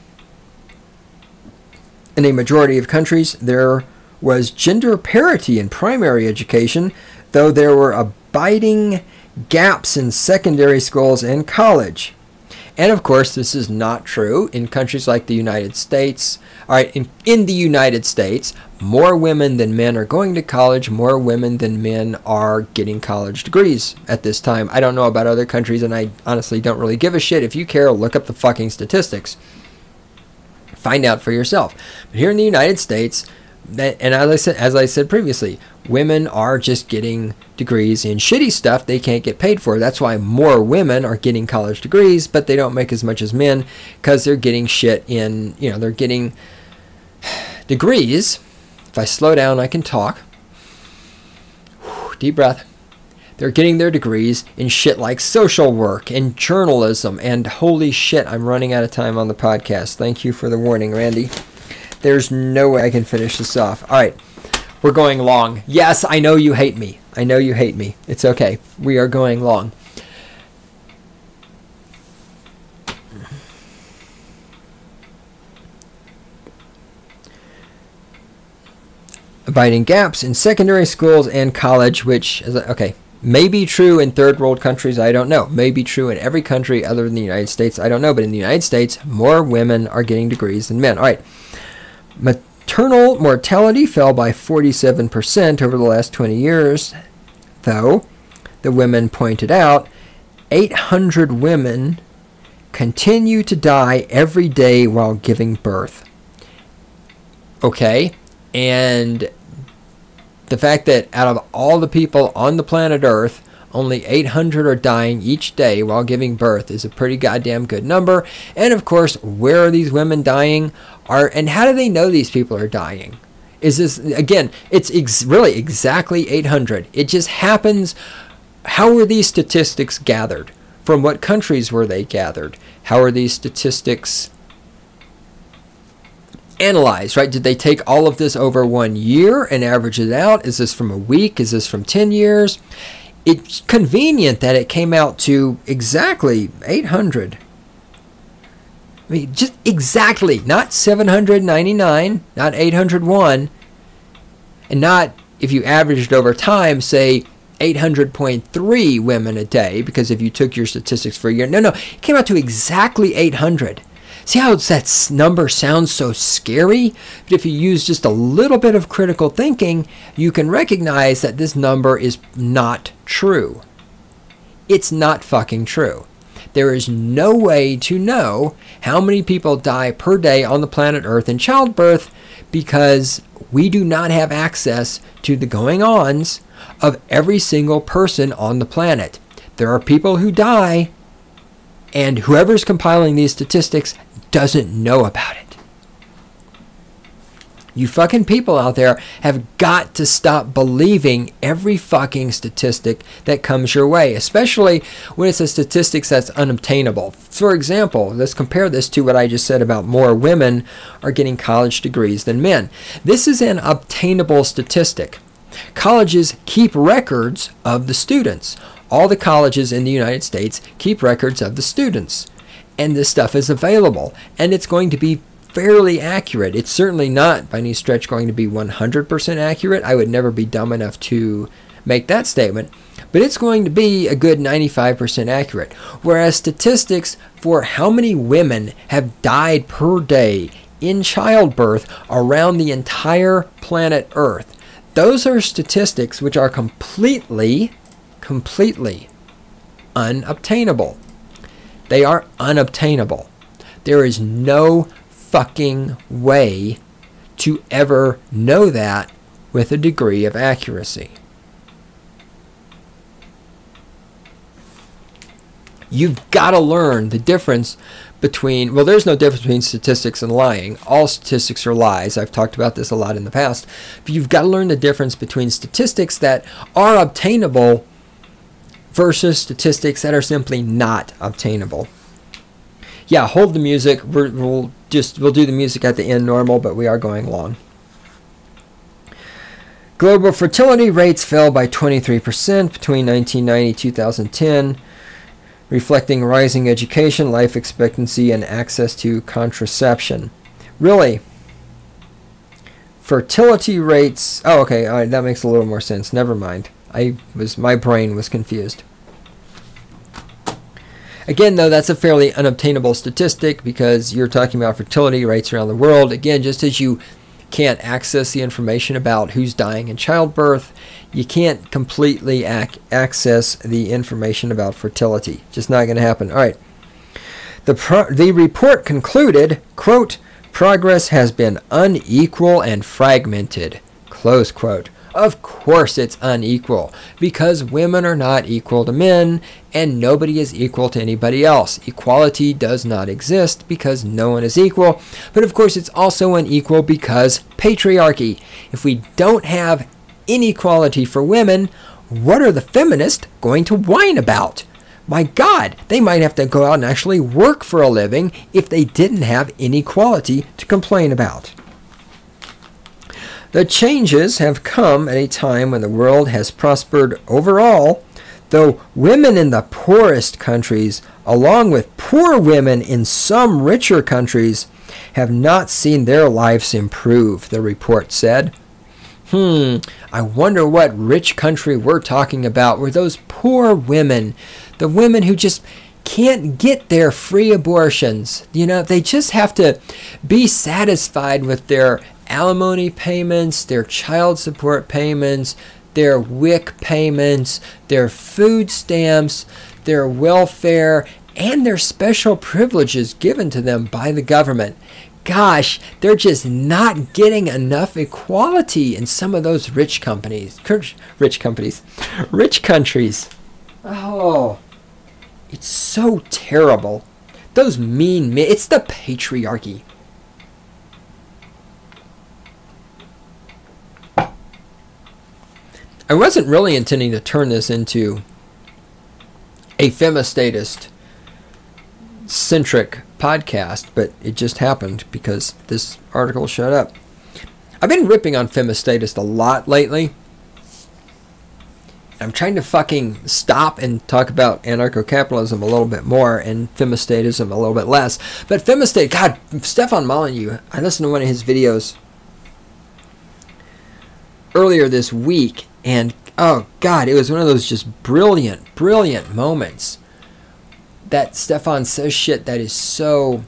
In a majority of countries, there was gender parity in primary education, though there were abiding gaps in secondary schools and college. And of course, this is not true in countries like the United States. All right, in the United States, more women than men are going to college, more women than men are getting college degrees at this time. I don't know about other countries, and I honestly don't really give a shit. If you care, look up the fucking statistics. Find out for yourself. But here in the United States, and as I said previously, women are just getting degrees in shitty stuff they can't get paid for. That's why more women are getting college degrees, but they don't make as much as men because they're getting shit in, they're getting degrees. If I slow down, I can talk. Deep breath. They're getting their degrees in shit like social work and journalism. And holy shit, I'm running out of time on the podcast. Thank you for the warning, Randy. There's no way I can finish this off. All right. We're going long. Yes, I know you hate me. I know you hate me. It's okay. We are going long. Abiding gaps in secondary schools and college, which is, okay, may be true in third world countries, I don't know. May be true in every country other than the United States, I don't know. But in the United States, more women are getting degrees than men. All right. Maternal mortality fell by 47% over the last 20 years, though, the women pointed out, 800 women continue to die every day while giving birth. Okay, and the fact that out of all the people on the planet Earth, only 800 are dying each day while giving birth is a pretty goddamn good number. And of course, where are these women dying? And how do they know these people are dying? Is this, again, it's really exactly 800. It just happens. How were these statistics gathered? From what countries were they gathered? How are these statistics analyzed, right? Did they take all of this over 1 year and average it out? Is this from a week? Is this from 10 years? It's convenient that it came out to exactly 800. I mean, just exactly, not 799, not 801, and not, if you averaged over time, say 800.3 women a day, because if you took your statistics for a year, no, it came out to exactly 800. See how that number sounds so scary? But if you use just a little bit of critical thinking, you can recognize that this number is not true. It's not fucking true. There is no way to know how many people die per day on the planet Earth in childbirth, because we do not have access to the going-ons of every single person on the planet. There are people who die, and whoever's compiling these statistics doesn't know about it. You fucking people out there have got to stop believing every fucking statistic that comes your way, especially when it's a statistics that's unobtainable. For example, let's compare this to what I just said about more women are getting college degrees than men. This is an obtainable statistic. Colleges keep records of the students. All the colleges in the United States keep records of the students. And this stuff is available. And it's going to be fairly accurate. It's certainly not by any stretch going to be 100% accurate. I would never be dumb enough to make that statement. But it's going to be a good 95% accurate. Whereas statistics for how many women have died per day in childbirth around the entire planet Earth, those are statistics which are completely unobtainable. They are unobtainable. There is no fucking way to ever know that with a degree of accuracy. You've got to learn the difference between, well, there's no difference between statistics and lying. All statistics are lies. I've talked about this a lot in the past. But you've got to learn the difference between statistics that are obtainable versus statistics that are simply not obtainable. Yeah, hold the music. We'll do the music at the end normal, but we are going long. Global fertility rates fell by 23% between 1990 and 2010, reflecting rising education, life expectancy, and access to contraception. Really? Fertility rates... Oh, okay. All right, that makes a little more sense. Never mind. My brain was confused. Again, though, that's a fairly unobtainable statistic because you're talking about fertility rates around the world. Again, just as you can't access the information about who's dying in childbirth, you can't completely access the information about fertility. Just not going to happen. All right. The report concluded, quote, "Progress has been unequal and fragmented," close quote. Of course it's unequal, because women are not equal to men, and nobody is equal to anybody else. Equality does not exist because no one is equal, but of course it's also unequal because patriarchy. If we don't have inequality for women, what are the feminists going to whine about? My God, they might have to go out and actually work for a living if they didn't have inequality to complain about. The changes have come at a time when the world has prospered overall, though women in the poorest countries, along with poor women in some richer countries, have not seen their lives improve, the report said. I wonder what rich country we're talking about, where those poor women, the women who just can't get their free abortions, they just have to be satisfied with their alimony payments, their child support payments, their WIC payments, their food stamps, their welfare, and their special privileges given to them by the government. Gosh, they're just not getting enough equality in some of those rich countries. Oh, it's so terrible. Those mean men, it's the patriarchy. I wasn't really intending to turn this into a femistatist-centric podcast, but it just happened because this article showed up. I've been ripping on femistatists a lot lately. I'm trying to fucking stop and talk about anarcho-capitalism a little bit more and femistatism a little bit less. But femistate, God, Stefan Molyneux, I listened to one of his videos earlier this week, and Oh, God, it was one of those just brilliant, brilliant moments that Stefan says shit that is so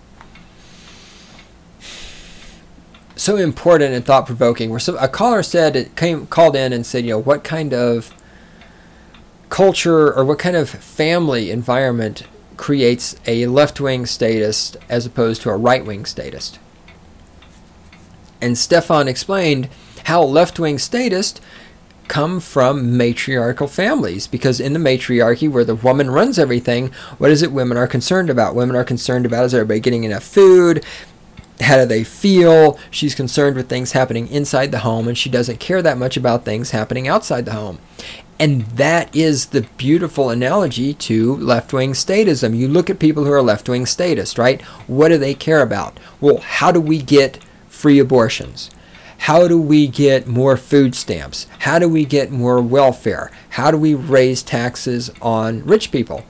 important and thought-provoking. Where a caller said, called in and said, what kind of culture or what kind of family environment creates a left-wing statist as opposed to a right-wing statist? And Stefan explained how left-wing statists come from matriarchal families, because in the matriarchy, where the woman runs everything, what is it women are concerned about? Women are concerned about, is everybody getting enough food? How do they feel? She's concerned with things happening inside the home, and she doesn't care that much about things happening outside the home. And that is the beautiful analogy to left-wing statism. You look at people who are left-wing statists, right? What do they care about? Well, how do we get free abortions? How do we get more food stamps? How do we get more welfare? How do we raise taxes on rich people?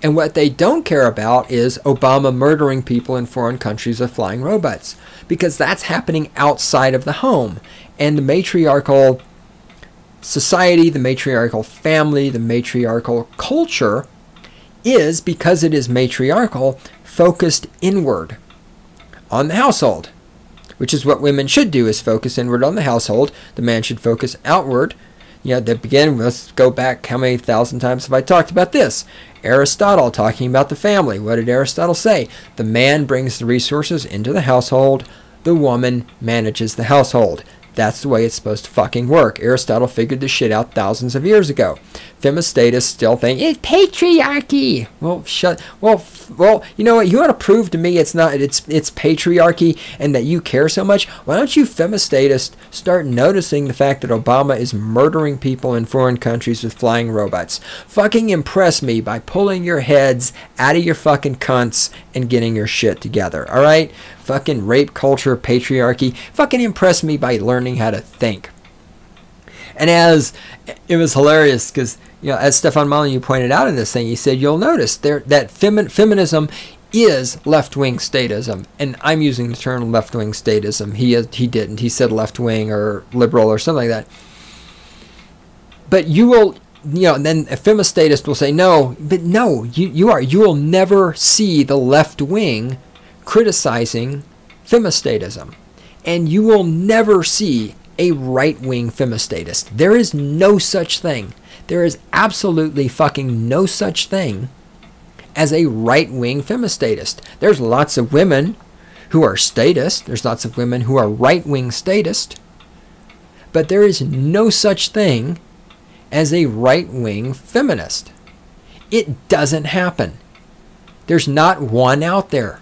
And what they don't care about is Obama murdering people in foreign countries with flying robots, because that's happening outside of the home. And the matriarchal society, the matriarchal family, the matriarchal culture is, because it is matriarchal, focused inward on the household, which is what women should do, is focus inward on the household. The man should focus outward. Let's go back, how many thousand times have I talked about this? Aristotle talking about the family. What did Aristotle say? The man brings the resources into the household. The woman manages the household. That's the way it's supposed to fucking work. Aristotle figured this shit out thousands of years ago. Femistatists still think it's patriarchy. Well, you know what? You want to prove to me it's not, it's patriarchy and that you care so much? Why don't you femistatists start noticing the fact that Obama is murdering people in foreign countries with flying robots? Fucking impress me by pulling your heads out of your fucking cunts and getting your shit together, all right? Fucking rape culture, patriarchy. Fucking impress me by learning how to think. And as it was hilarious, because as Stefan Molyneux pointed out in this thing, he said you'll notice that feminism is left-wing statism, and I'm using the term left-wing statism. He didn't. He said left-wing or liberal or something like that. But you will, and then a femistatist will say no, but no, you will never see the left wing criticizing femistatism, and you will never see a right-wing femistatist. There is no such thing. There is absolutely fucking no such thing as a right-wing femistatist. There's lots of women who are statists. There's lots of women who are right-wing statists. But there is no such thing as a right-wing feminist. It doesn't happen. There's not one out there.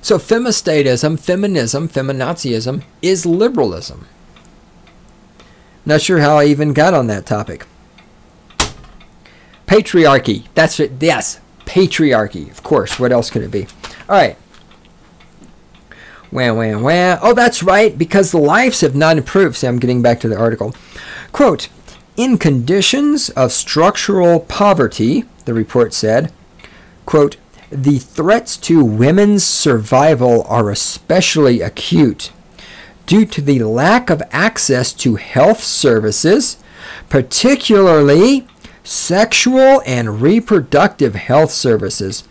So femistatism, feminism, feminazism is liberalism. Not sure how I even got on that topic. Patriarchy. That's it. Yes, patriarchy. Of course. What else could it be? All right. Wah, wah, wah. Oh, that's right. Because the lives have not improved. See, I'm getting back to the article. Quote, in conditions of structural poverty, the report said, quote, the threats to women's survival are especially acute due to the lack of access to health services, particularly sexual and reproductive health services,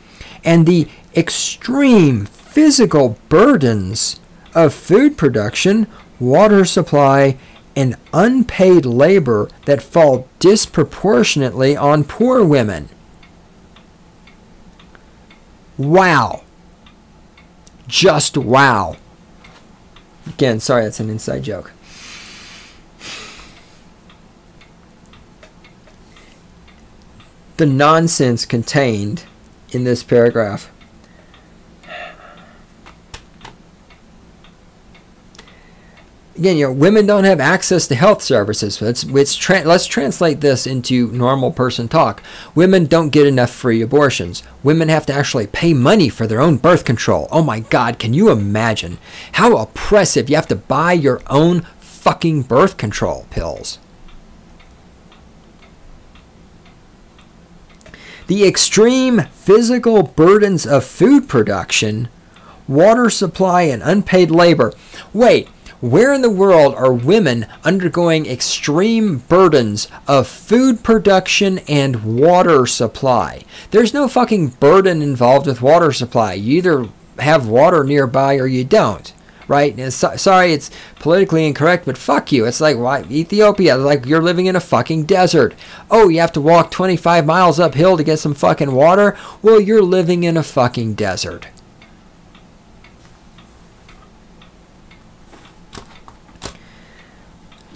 and the extreme physical burdens of food production, water supply, and unpaid labor that fall disproportionately on poor women. Wow. Just wow. Again, sorry, that's an inside joke. The nonsense contained in this paragraph. Again, women don't have access to health services. Let's translate this into normal person talk. Women don't get enough free abortions. Women have to actually pay money for their own birth control. Oh my God, can you imagine how oppressive? You have to buy your own fucking birth control pills. The extreme physical burdens of food production, water supply, and unpaid labor. Wait, Where in the world are women undergoing extreme burdens of food production and water supply? There's no fucking burden involved with water supply. You either have water nearby or you don't. Right? And sorry, it's politically incorrect, but fuck you. It's like, why Ethiopia? Like, you're living in a fucking desert. Oh, you have to walk 25 miles uphill to get some fucking water? Well, you're living in a fucking desert.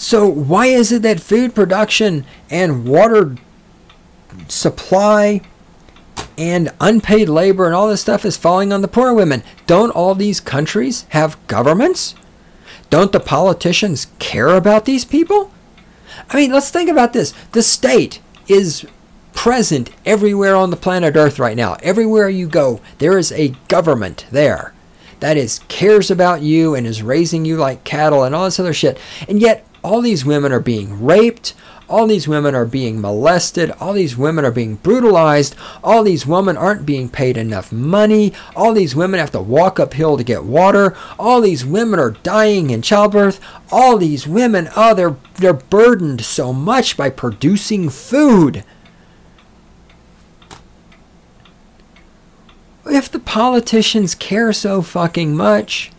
So why is it that food production and water supply and unpaid labor and all this stuff is falling on the poor women? Don't all these countries have governments? Don't the politicians care about these people? I mean, let's think about this. The state is present everywhere on the planet Earth right now. Everywhere you go, there is a government there that cares about you and is raising you like cattle and all this other shit. And yet, all these women are being raped. All these women are being molested. All these women are being brutalized. All these women aren't being paid enough money. All these women have to walk uphill to get water. All these women are dying in childbirth. All these women, oh, they're burdened so much by producing food. If the politicians care so fucking much,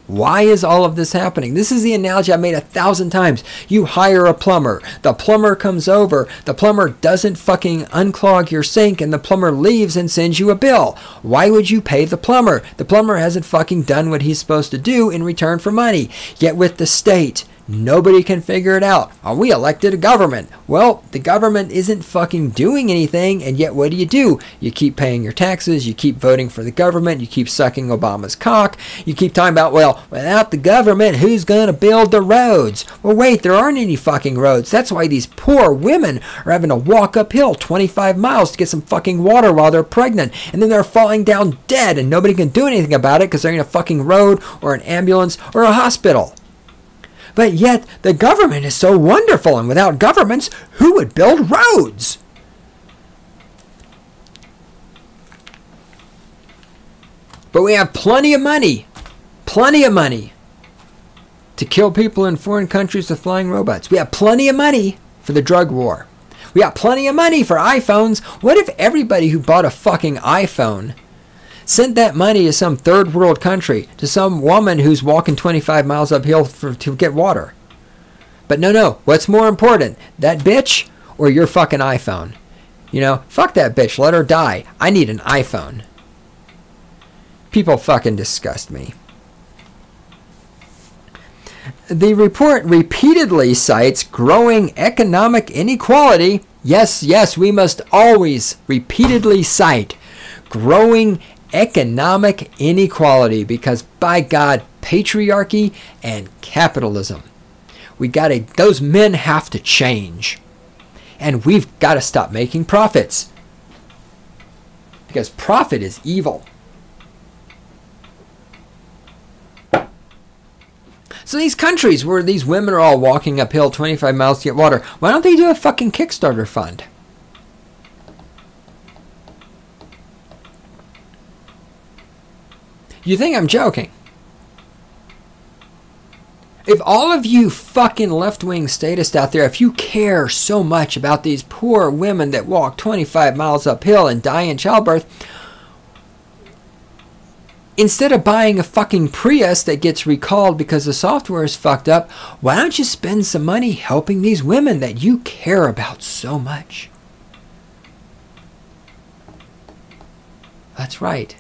why is all of this happening? This is the analogy I made 1,000 times. You hire a plumber. The plumber comes over. The plumber doesn't fucking unclog your sink, and the plumber leaves and sends you a bill. Why would you pay the plumber? The plumber hasn't fucking done what he's supposed to do in return for money. Yet with the state, nobody can figure it out. Oh, we elected a government. Well, the government isn't fucking doing anything, and yet what do? You keep paying your taxes, you keep voting for the government, you keep sucking Obama's cock, you keep talking about, well, without the government, who's going to build the roads? Well, wait, there aren't any fucking roads. That's why these poor women are having to walk uphill 25 miles to get some fucking water while they're pregnant, and then they're falling down dead, and nobody can do anything about it because they're in a fucking road or an ambulance or a hospital. But yet, the government is so wonderful, and without governments, who would build roads? But we have plenty of money to kill people in foreign countries with flying robots. We have plenty of money for the drug war. We got plenty of money for iPhones. What if everybody who bought a fucking iPhone sent that money to some third world country, to some woman who's walking 25 miles uphill to get water? But no, what's more important, that bitch or your fucking iPhone? You know, fuck that bitch, let her die. I need an iPhone. People fucking disgust me. The report repeatedly cites growing economic inequality. Yes, we must always repeatedly cite growing economic inequality, because by God, patriarchy and capitalism, those men have to change, and we've got to stop making profits, because profit is evil. So these countries where these women are all walking uphill 25 miles to get water, why don't they do a fucking Kickstarter fund? You think I'm joking? If all of you fucking left-wing statists out there, if you care so much about these poor women that walk 25 miles uphill and die in childbirth, instead of buying a fucking Prius that gets recalled because the software is fucked up, why don't you spend some money helping these women that you care about so much? That's right.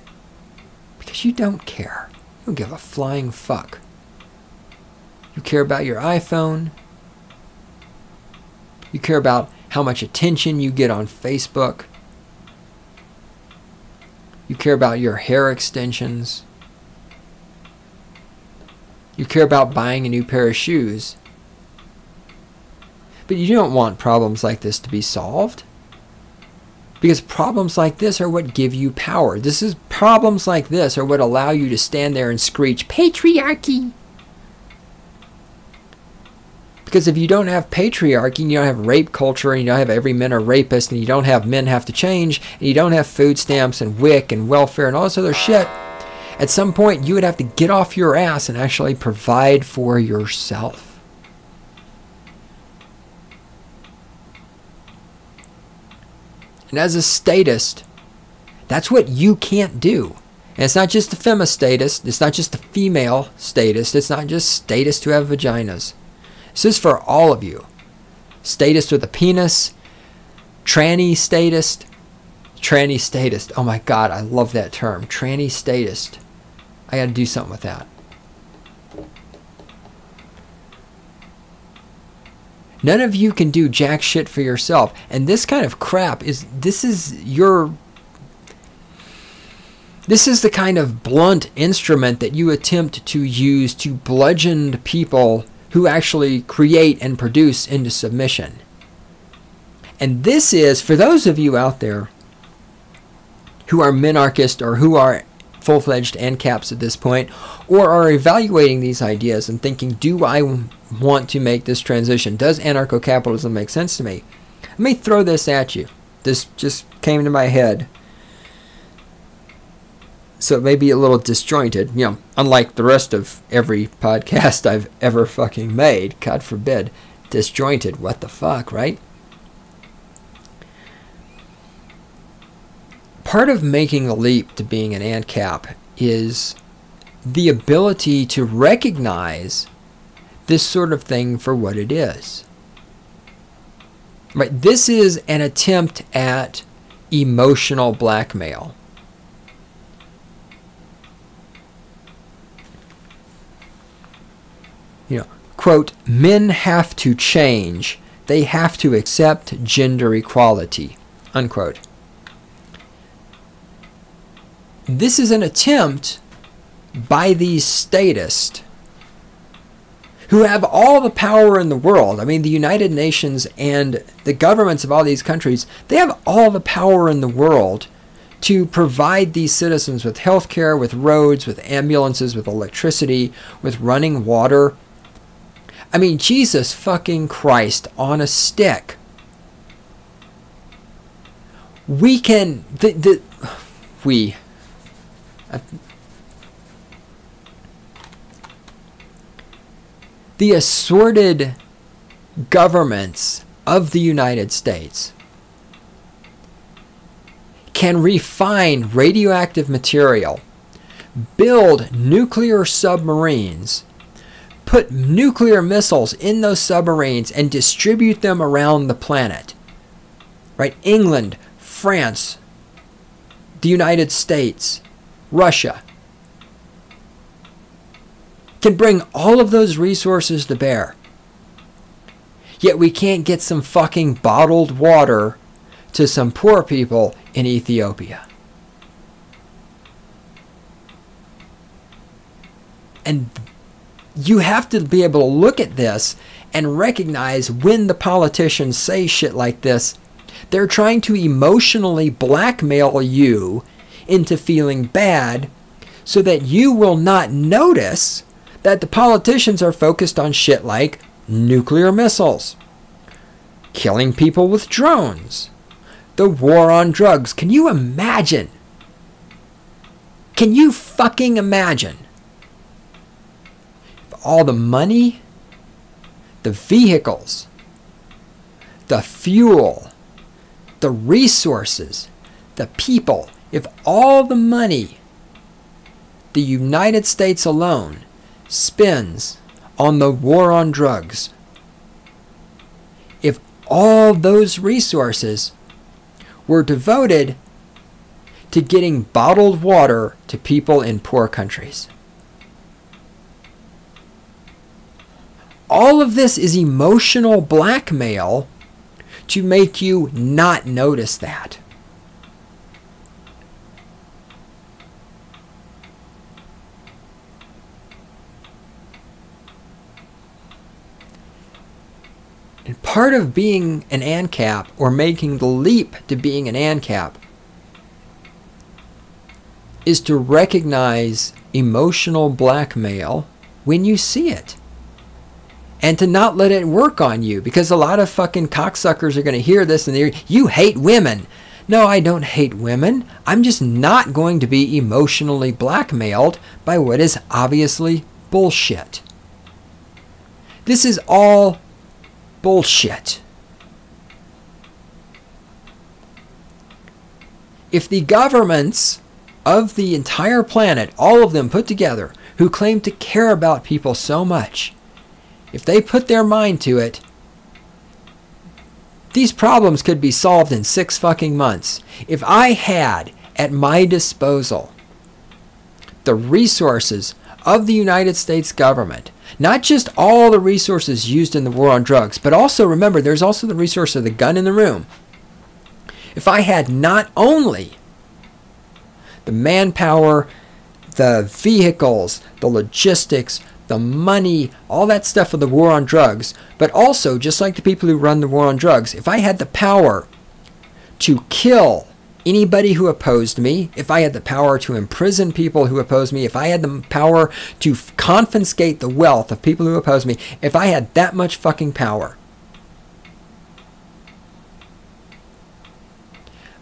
Because you don't care. You don't give a flying fuck. You care about your iPhone. You care about how much attention you get on Facebook. You care about your hair extensions. You care about buying a new pair of shoes. But you don't want problems like this to be solved. Because problems like this are what give you power. Problems like this are what allow you to stand there and screech, patriarchy. Because if you don't have patriarchy, and you don't have rape culture, and you don't have every man a rapist, and you don't have men have to change, and you don't have food stamps and WIC and welfare and all this other shit, At some point, you would have to get off your ass and actually provide for yourself. And as a statist, that's what you can't do. And it's not just the femistatist, it's not just the female statist, it's not just statists who have vaginas. This is for all of you. Statist with a penis, tranny statist. Tranny statist. Oh my God, I love that term. Tranny statist. I got to do something with that. None of you can do jack shit for yourself. And this kind of crap is, this is the kind of blunt instrument that you attempt to use to bludgeon people who actually create and produce into submission. And this is, for those of you out there who are minarchist or who are full-fledged ANCAPs at this point, or are evaluating these ideas and thinking, do I want to make this transition? Does anarcho-capitalism make sense to me? Let me throw this at you. This just came to my head. So it may be a little disjointed, you know, unlike the rest of every podcast I've ever fucking made. God forbid. Disjointed. What the fuck, right? Part of making the leap to being an ANCAP is the ability to recognize this sort of thing for what it is. Right? This is an attempt at emotional blackmail. You know, quote, men have to change. They have to accept gender equality, unquote. This is an attempt by these statists who have all the power in the world. I mean, the United Nations and the governments of all these countries, they have all the power in the world to provide these citizens with health care, with roads, with ambulances, with electricity, with running water. I mean, Jesus fucking Christ on a stick. We can... The assorted governments of the United States can refine radioactive material, build nuclear submarines, put nuclear missiles in those submarines and distribute them around the planet. Right? England, France, the United States, Russia can bring all of those resources to bear. Yet we can't get some fucking bottled water to some poor people in Ethiopia. And you have to be able to look at this and recognize when the politicians say shit like this, they're trying to emotionally blackmail you into feeling bad so that you will not notice that the politicians are focused on shit like nuclear missiles, killing people with drones, the war on drugs. Can you imagine? Can you fucking imagine? All the money, the vehicles, the fuel, the resources, the people, if all the money the United States alone spends on the war on drugs, if all those resources were devoted to getting bottled water to people in poor countries. All of this is emotional blackmail to make you not notice that. And part of being an ANCAP, or making the leap to being an ANCAP, is to recognize emotional blackmail when you see it. And to not let it work on you. Because a lot of fucking cocksuckers are going to hear this and they're, you hate women. No, I don't hate women. I'm just not going to be emotionally blackmailed by what is obviously bullshit. This is all bullshit. If the governments of the entire planet, all of them put together, who claim to care about people so much, if they put their mind to it, these problems could be solved in 6 fucking months. If I had at my disposal the resources of the United States government, not just all the resources used in the war on drugs, but also, remember, there's also the resource of the gun in the room. If I had not only the manpower, the vehicles, the logistics, the money, all that stuff for the war on drugs, but also, just like the people who run the war on drugs, if I had the power to kill anybody who opposed me, if I had the power to imprison people who opposed me, if I had the power to confiscate the wealth of people who opposed me, if I had that much fucking power,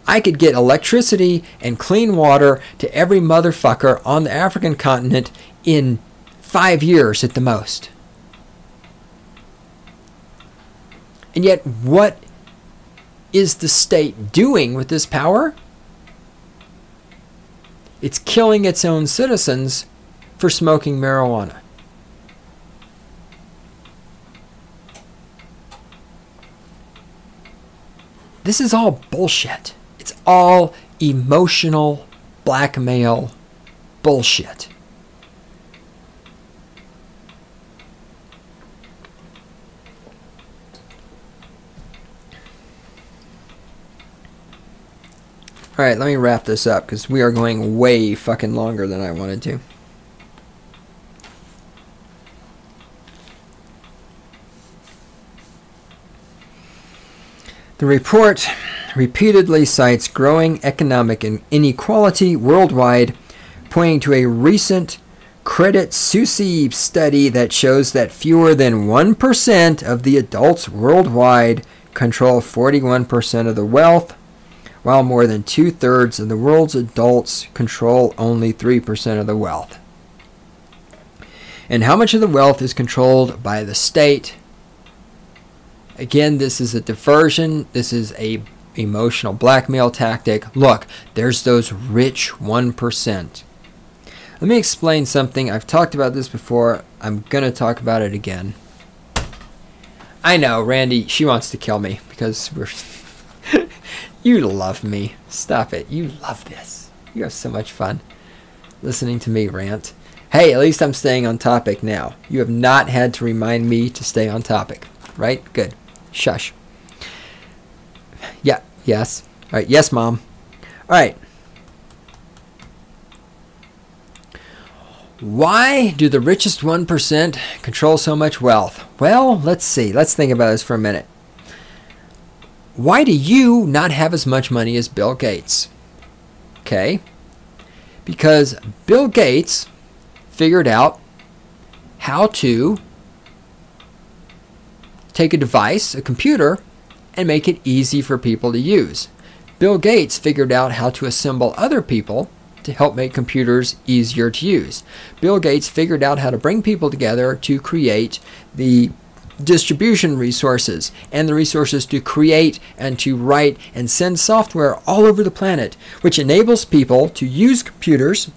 I could get electricity and clean water to every motherfucker on the African continent in 5 years at the most. And yet, what is the state doing with this power? It's killing its own citizens for smoking marijuana. This is all bullshit. It's all emotional blackmail bullshit. All right, let me wrap this up because we are going way fucking longer than I wanted to. The report repeatedly cites growing economic inequality worldwide, pointing to a recent qUsi study that shows that fewer than 1% of the adults worldwide control 41% of the wealth, while more than 2/3 of the world's adults control only 3% of the wealth. And how much of the wealth is controlled by the state? Again, this is a diversion. This is a emotional blackmail tactic. Look, there's those rich 1%. Let me explain something. I've talked about this before. I'm going to talk about it again. I know, Randy, she wants to kill me because we're... You love me. Stop it. You love this. You have so much fun listening to me rant. Hey, at least I'm staying on topic now. You have not had to remind me to stay on topic. Right? Good. Shush. Yeah. Yes. All right. Yes, Mom. All right. Why do the richest 1% control so much wealth? Well, let's see. Let's think about this for a minute. Why do you not have as much money as Bill Gates? Okay. Because Bill Gates figured out how to take a device, a computer, and make it easy for people to use. Bill Gates figured out how to assemble other people to help make computers easier to use. Bill Gates figured out how to bring people together to create the distribution resources and the resources to create and to write and send software all over the planet, which enables people to use computers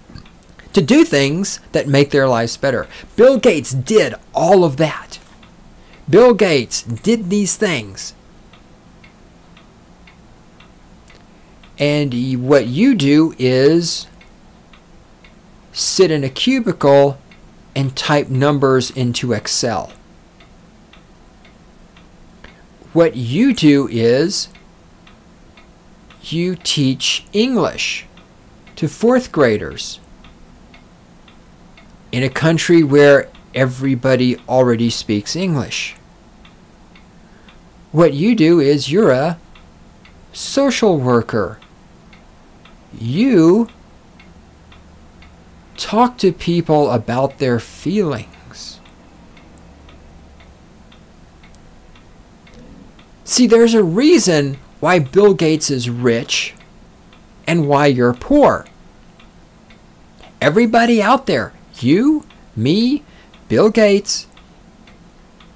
to do things that make their lives better. Bill Gates did all of that. Bill Gates did these things. And what you do is sit in a cubicle and type numbers into Excel. What you do is you teach English to 4th graders in a country where everybody already speaks English. What you do is you're a social worker. You talk to people about their feelings. See, there's a reason why Bill Gates is rich and why you're poor. Everybody out there, you, me, Bill Gates,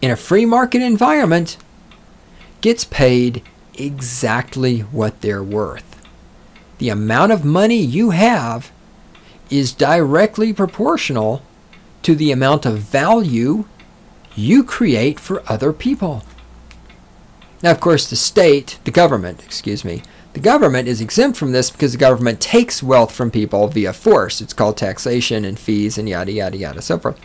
in a free market environment, gets paid exactly what they're worth. The amount of money you have is directly proportional to the amount of value you create for other people. Now, of course, the government is exempt from this because the government takes wealth from people via force. It's called taxation and fees and yada, yada, yada, so forth.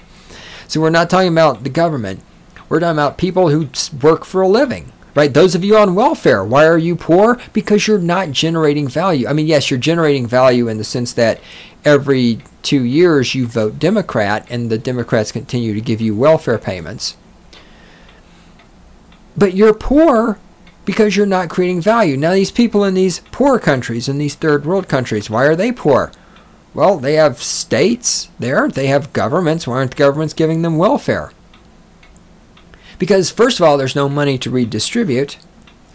So we're not talking about the government. We're talking about people who work for a living, right? Those of you on welfare, why are you poor? Because you're not generating value. I mean, yes, you're generating value in the sense that every 2 years you vote Democrat and the Democrats continue to give you welfare payments. But you're poor because you're not creating value. Now, these people in these poor countries, in these third world countries, why are they poor? Well, they have states there. They have governments. Why aren't the governments giving them welfare? Because, first of all, there's no money to redistribute,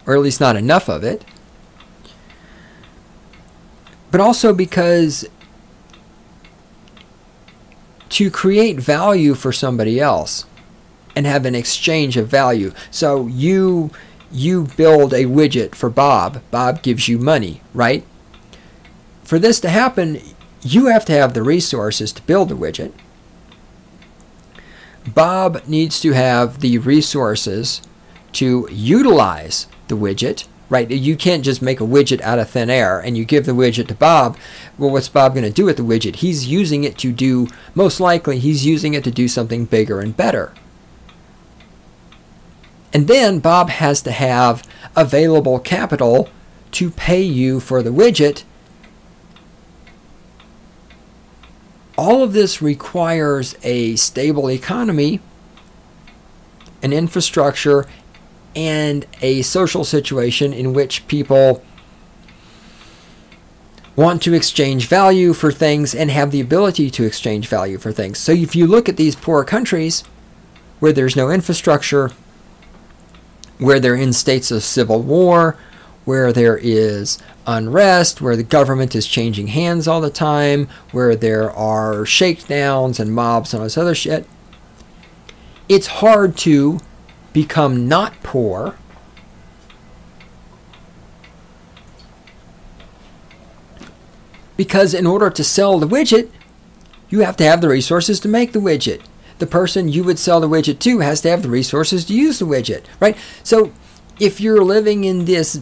or at least not enough of it. But also because to create value for somebody else and have an exchange of value. So you build a widget for Bob. Bob gives you money, right? For this to happen, you have to have the resources to build the widget. Bob needs to have the resources to utilize the widget, right? You can't just make a widget out of thin air and you give the widget to Bob. Well, what's Bob going to do with the widget? He's using it to do, most likely, he's using it to do something bigger and better. And then Bob has to have available capital to pay you for the widget. All of this requires a stable economy, an infrastructure, and a social situation in which people want to exchange value for things and have the ability to exchange value for things. So if you look at these poor countries where there's no infrastructure, where they're in states of civil war, where there is unrest, where the government is changing hands all the time, where there are shakedowns and mobs and all this other shit, it's hard to become not poor because in order to sell the widget, you have to have the resources to make the widget. The person you would sell the widget to has to have the resources to use the widget, right? So if you're living in this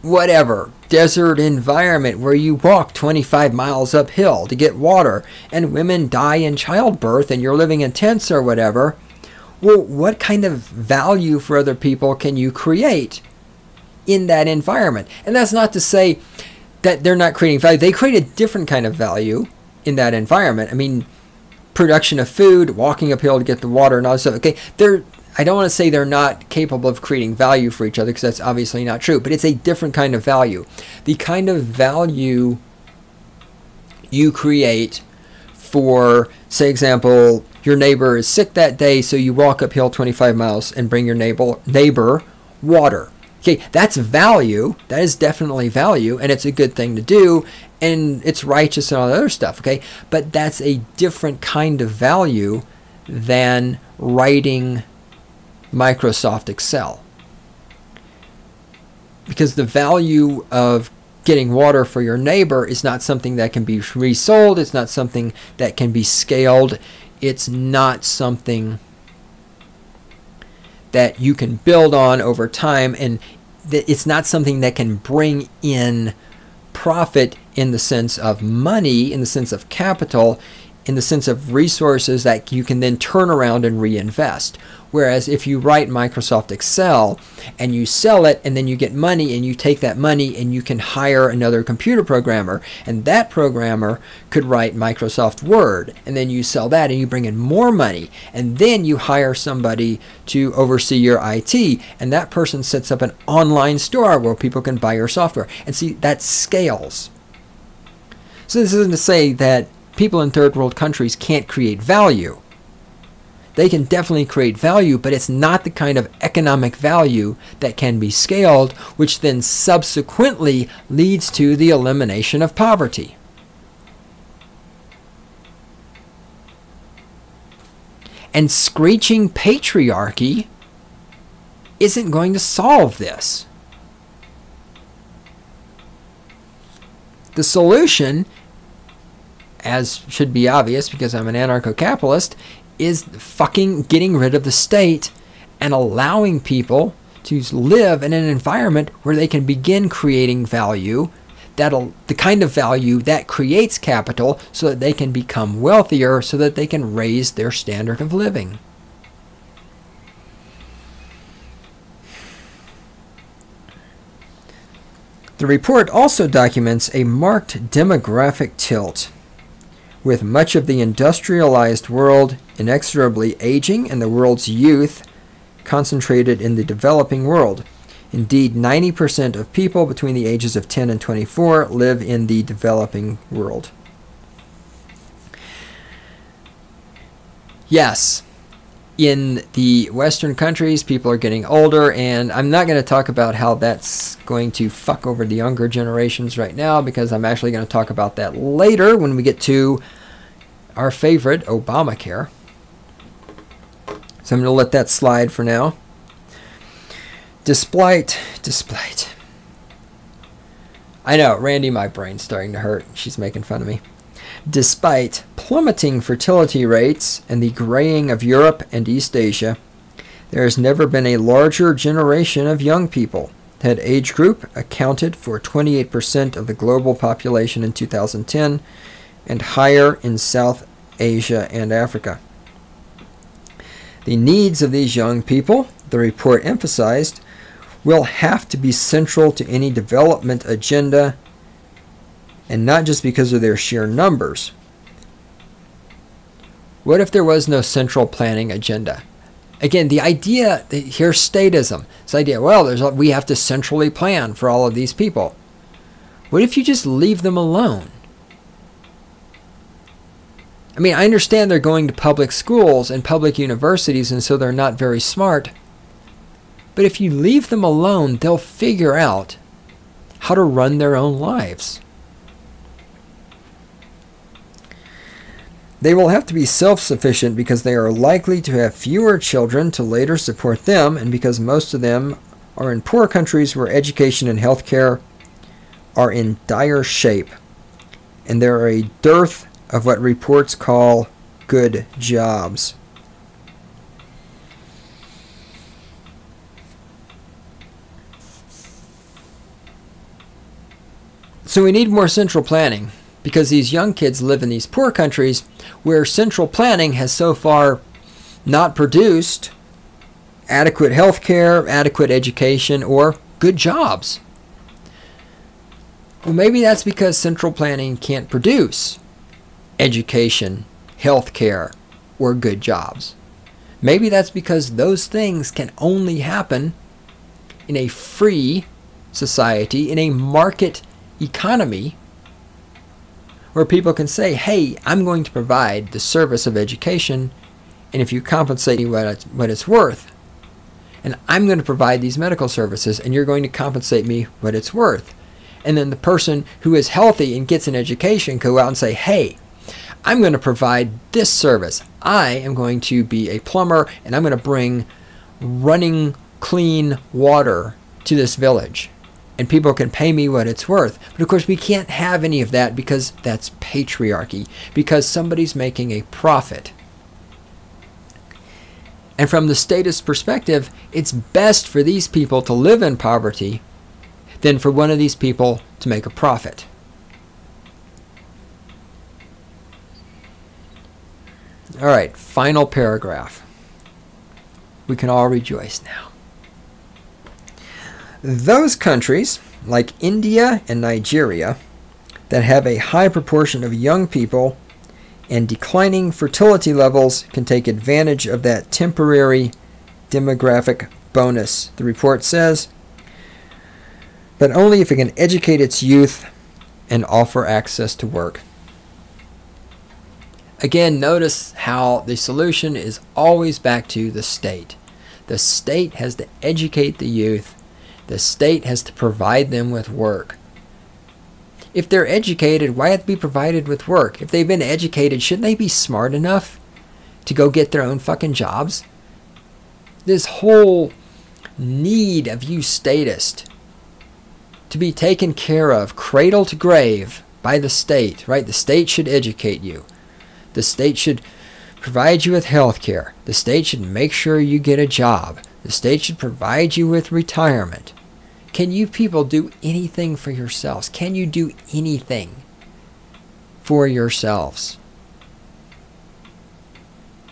whatever desert environment where you walk 25 miles uphill to get water and women die in childbirth and you're living in tents or whatever, well, what kind of value for other people can you create in that environment? And that's not to say that they're not creating value. They create a different kind of value in that environment. I mean, production of food, walking uphill to get the water and all that stuff. Okay, I don't want to say they're not capable of creating value for each other because that's obviously not true, but it's a different kind of value. The kind of value you create for, say, example, your neighbor is sick that day, so you walk uphill 25 miles and bring your neighbor water. Okay, that's value. That is definitely value, and it's a good thing to do, and it's righteous and all that other stuff, okay? But that's a different kind of value than writing Microsoft Excel. Because the value of getting water for your neighbor is not something that can be resold. It's not something that can be scaled. It's not something that you can build on over time, and it's not something that can bring in profit in the sense of money, in the sense of capital, in the sense of resources that you can then turn around and reinvest. Whereas if you write Microsoft Excel and you sell it and then you get money and you take that money and you can hire another computer programmer, and that programmer could write Microsoft Word, and then you sell that and you bring in more money, and then you hire somebody to oversee your IT, and that person sets up an online store where people can buy your software. And see, that scales. So this isn't to say that people in third world countries can't create value. They can definitely create value, but it's not the kind of economic value that can be scaled, which then subsequently leads to the elimination of poverty. And screeching patriarchy isn't going to solve this. The solution, as should be obvious because I'm an anarcho-capitalist, is fucking getting rid of the state and allowing people to live in an environment where they can begin creating value, the kind of value that creates capital, so that they can become wealthier, so that they can raise their standard of living. The report also documents a marked demographic tilt, with much of the industrialized world inexorably aging and the world's youth concentrated in the developing world. Indeed, 90% of people between the ages of 10 and 24 live in the developing world. Yes, in the Western countries, people are getting older, and I'm not going to talk about how that's going to fuck over the younger generations right now, because I'm actually going to talk about that later when we get to our favorite, Obamacare. So I'm going to let that slide for now. Despite, I know, Randy, my brain's starting to hurt. She's making fun of me. Despite plummeting fertility rates and the graying of Europe and East Asia, there has never been a larger generation of young people. That age group accounted for 28% of the global population in 2010 and higher in South Asia and Africa. The needs of these young people, the report emphasized, will have to be central to any development agenda, and not just because of their sheer numbers. What if there was no central planning agenda? Again, the idea, here's statism. This idea, well, we have to centrally plan for all of these people. What if you just leave them alone? I mean, I understand they're going to public schools and public universities, and so they're not very smart. But if you leave them alone, they'll figure out how to run their own lives. They will have to be self-sufficient because they are likely to have fewer children to later support them, and because most of them are in poor countries where education and healthcare are in dire shape, and there are a dearth of what reports call good jobs. So we need more central planning, because these young kids live in these poor countries where central planning has so far not produced adequate health care, adequate education, or good jobs. Well, maybe that's because central planning can't produce education, health care, or good jobs. Maybe that's because those things can only happen in a free society, in a market economy, where people can say, hey, I'm going to provide the service of education, and if you compensate me what it's worth, and I'm going to provide these medical services, and you're going to compensate me what it's worth. And then the person who is healthy and gets an education go out and say, hey, I'm going to provide this service. I am going to be a plumber, and I'm going to bring running clean water to this village. And people can pay me what it's worth. But of course we can't have any of that because that's patriarchy. Because somebody's making a profit. And from the statist perspective, it's best for these people to live in poverty than for one of these people to make a profit. All right, final paragraph. We can all rejoice now. Those countries, like India and Nigeria, that have a high proportion of young people and declining fertility levels can take advantage of that temporary demographic bonus, the report says, but only if it can educate its youth and offer access to work. Again, notice how the solution is always back to the state. The state has to educate the youth. The state has to provide them with work. If they're educated, why have to be provided with work? If they've been educated, shouldn't they be smart enough to go get their own fucking jobs? This whole need of you statists to be taken care of, cradle to grave, by the state, right? The state should educate you. The state should provide you with health care. The state should make sure you get a job. The state should provide you with retirement. Can you people do anything for yourselves? Can you do anything for yourselves?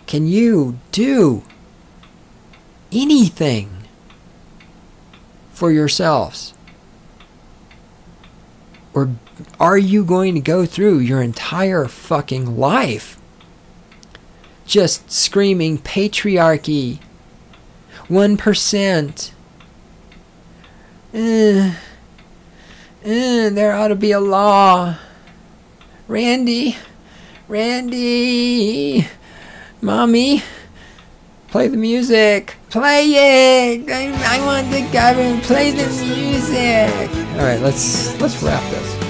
Can you do anything for yourselves? Or are you going to go through your entire fucking life just screaming patriarchy, 1%, there ought to be a law, Randy, Mommy, play the music, play it, I want the government, play the music. All right, let's wrap this.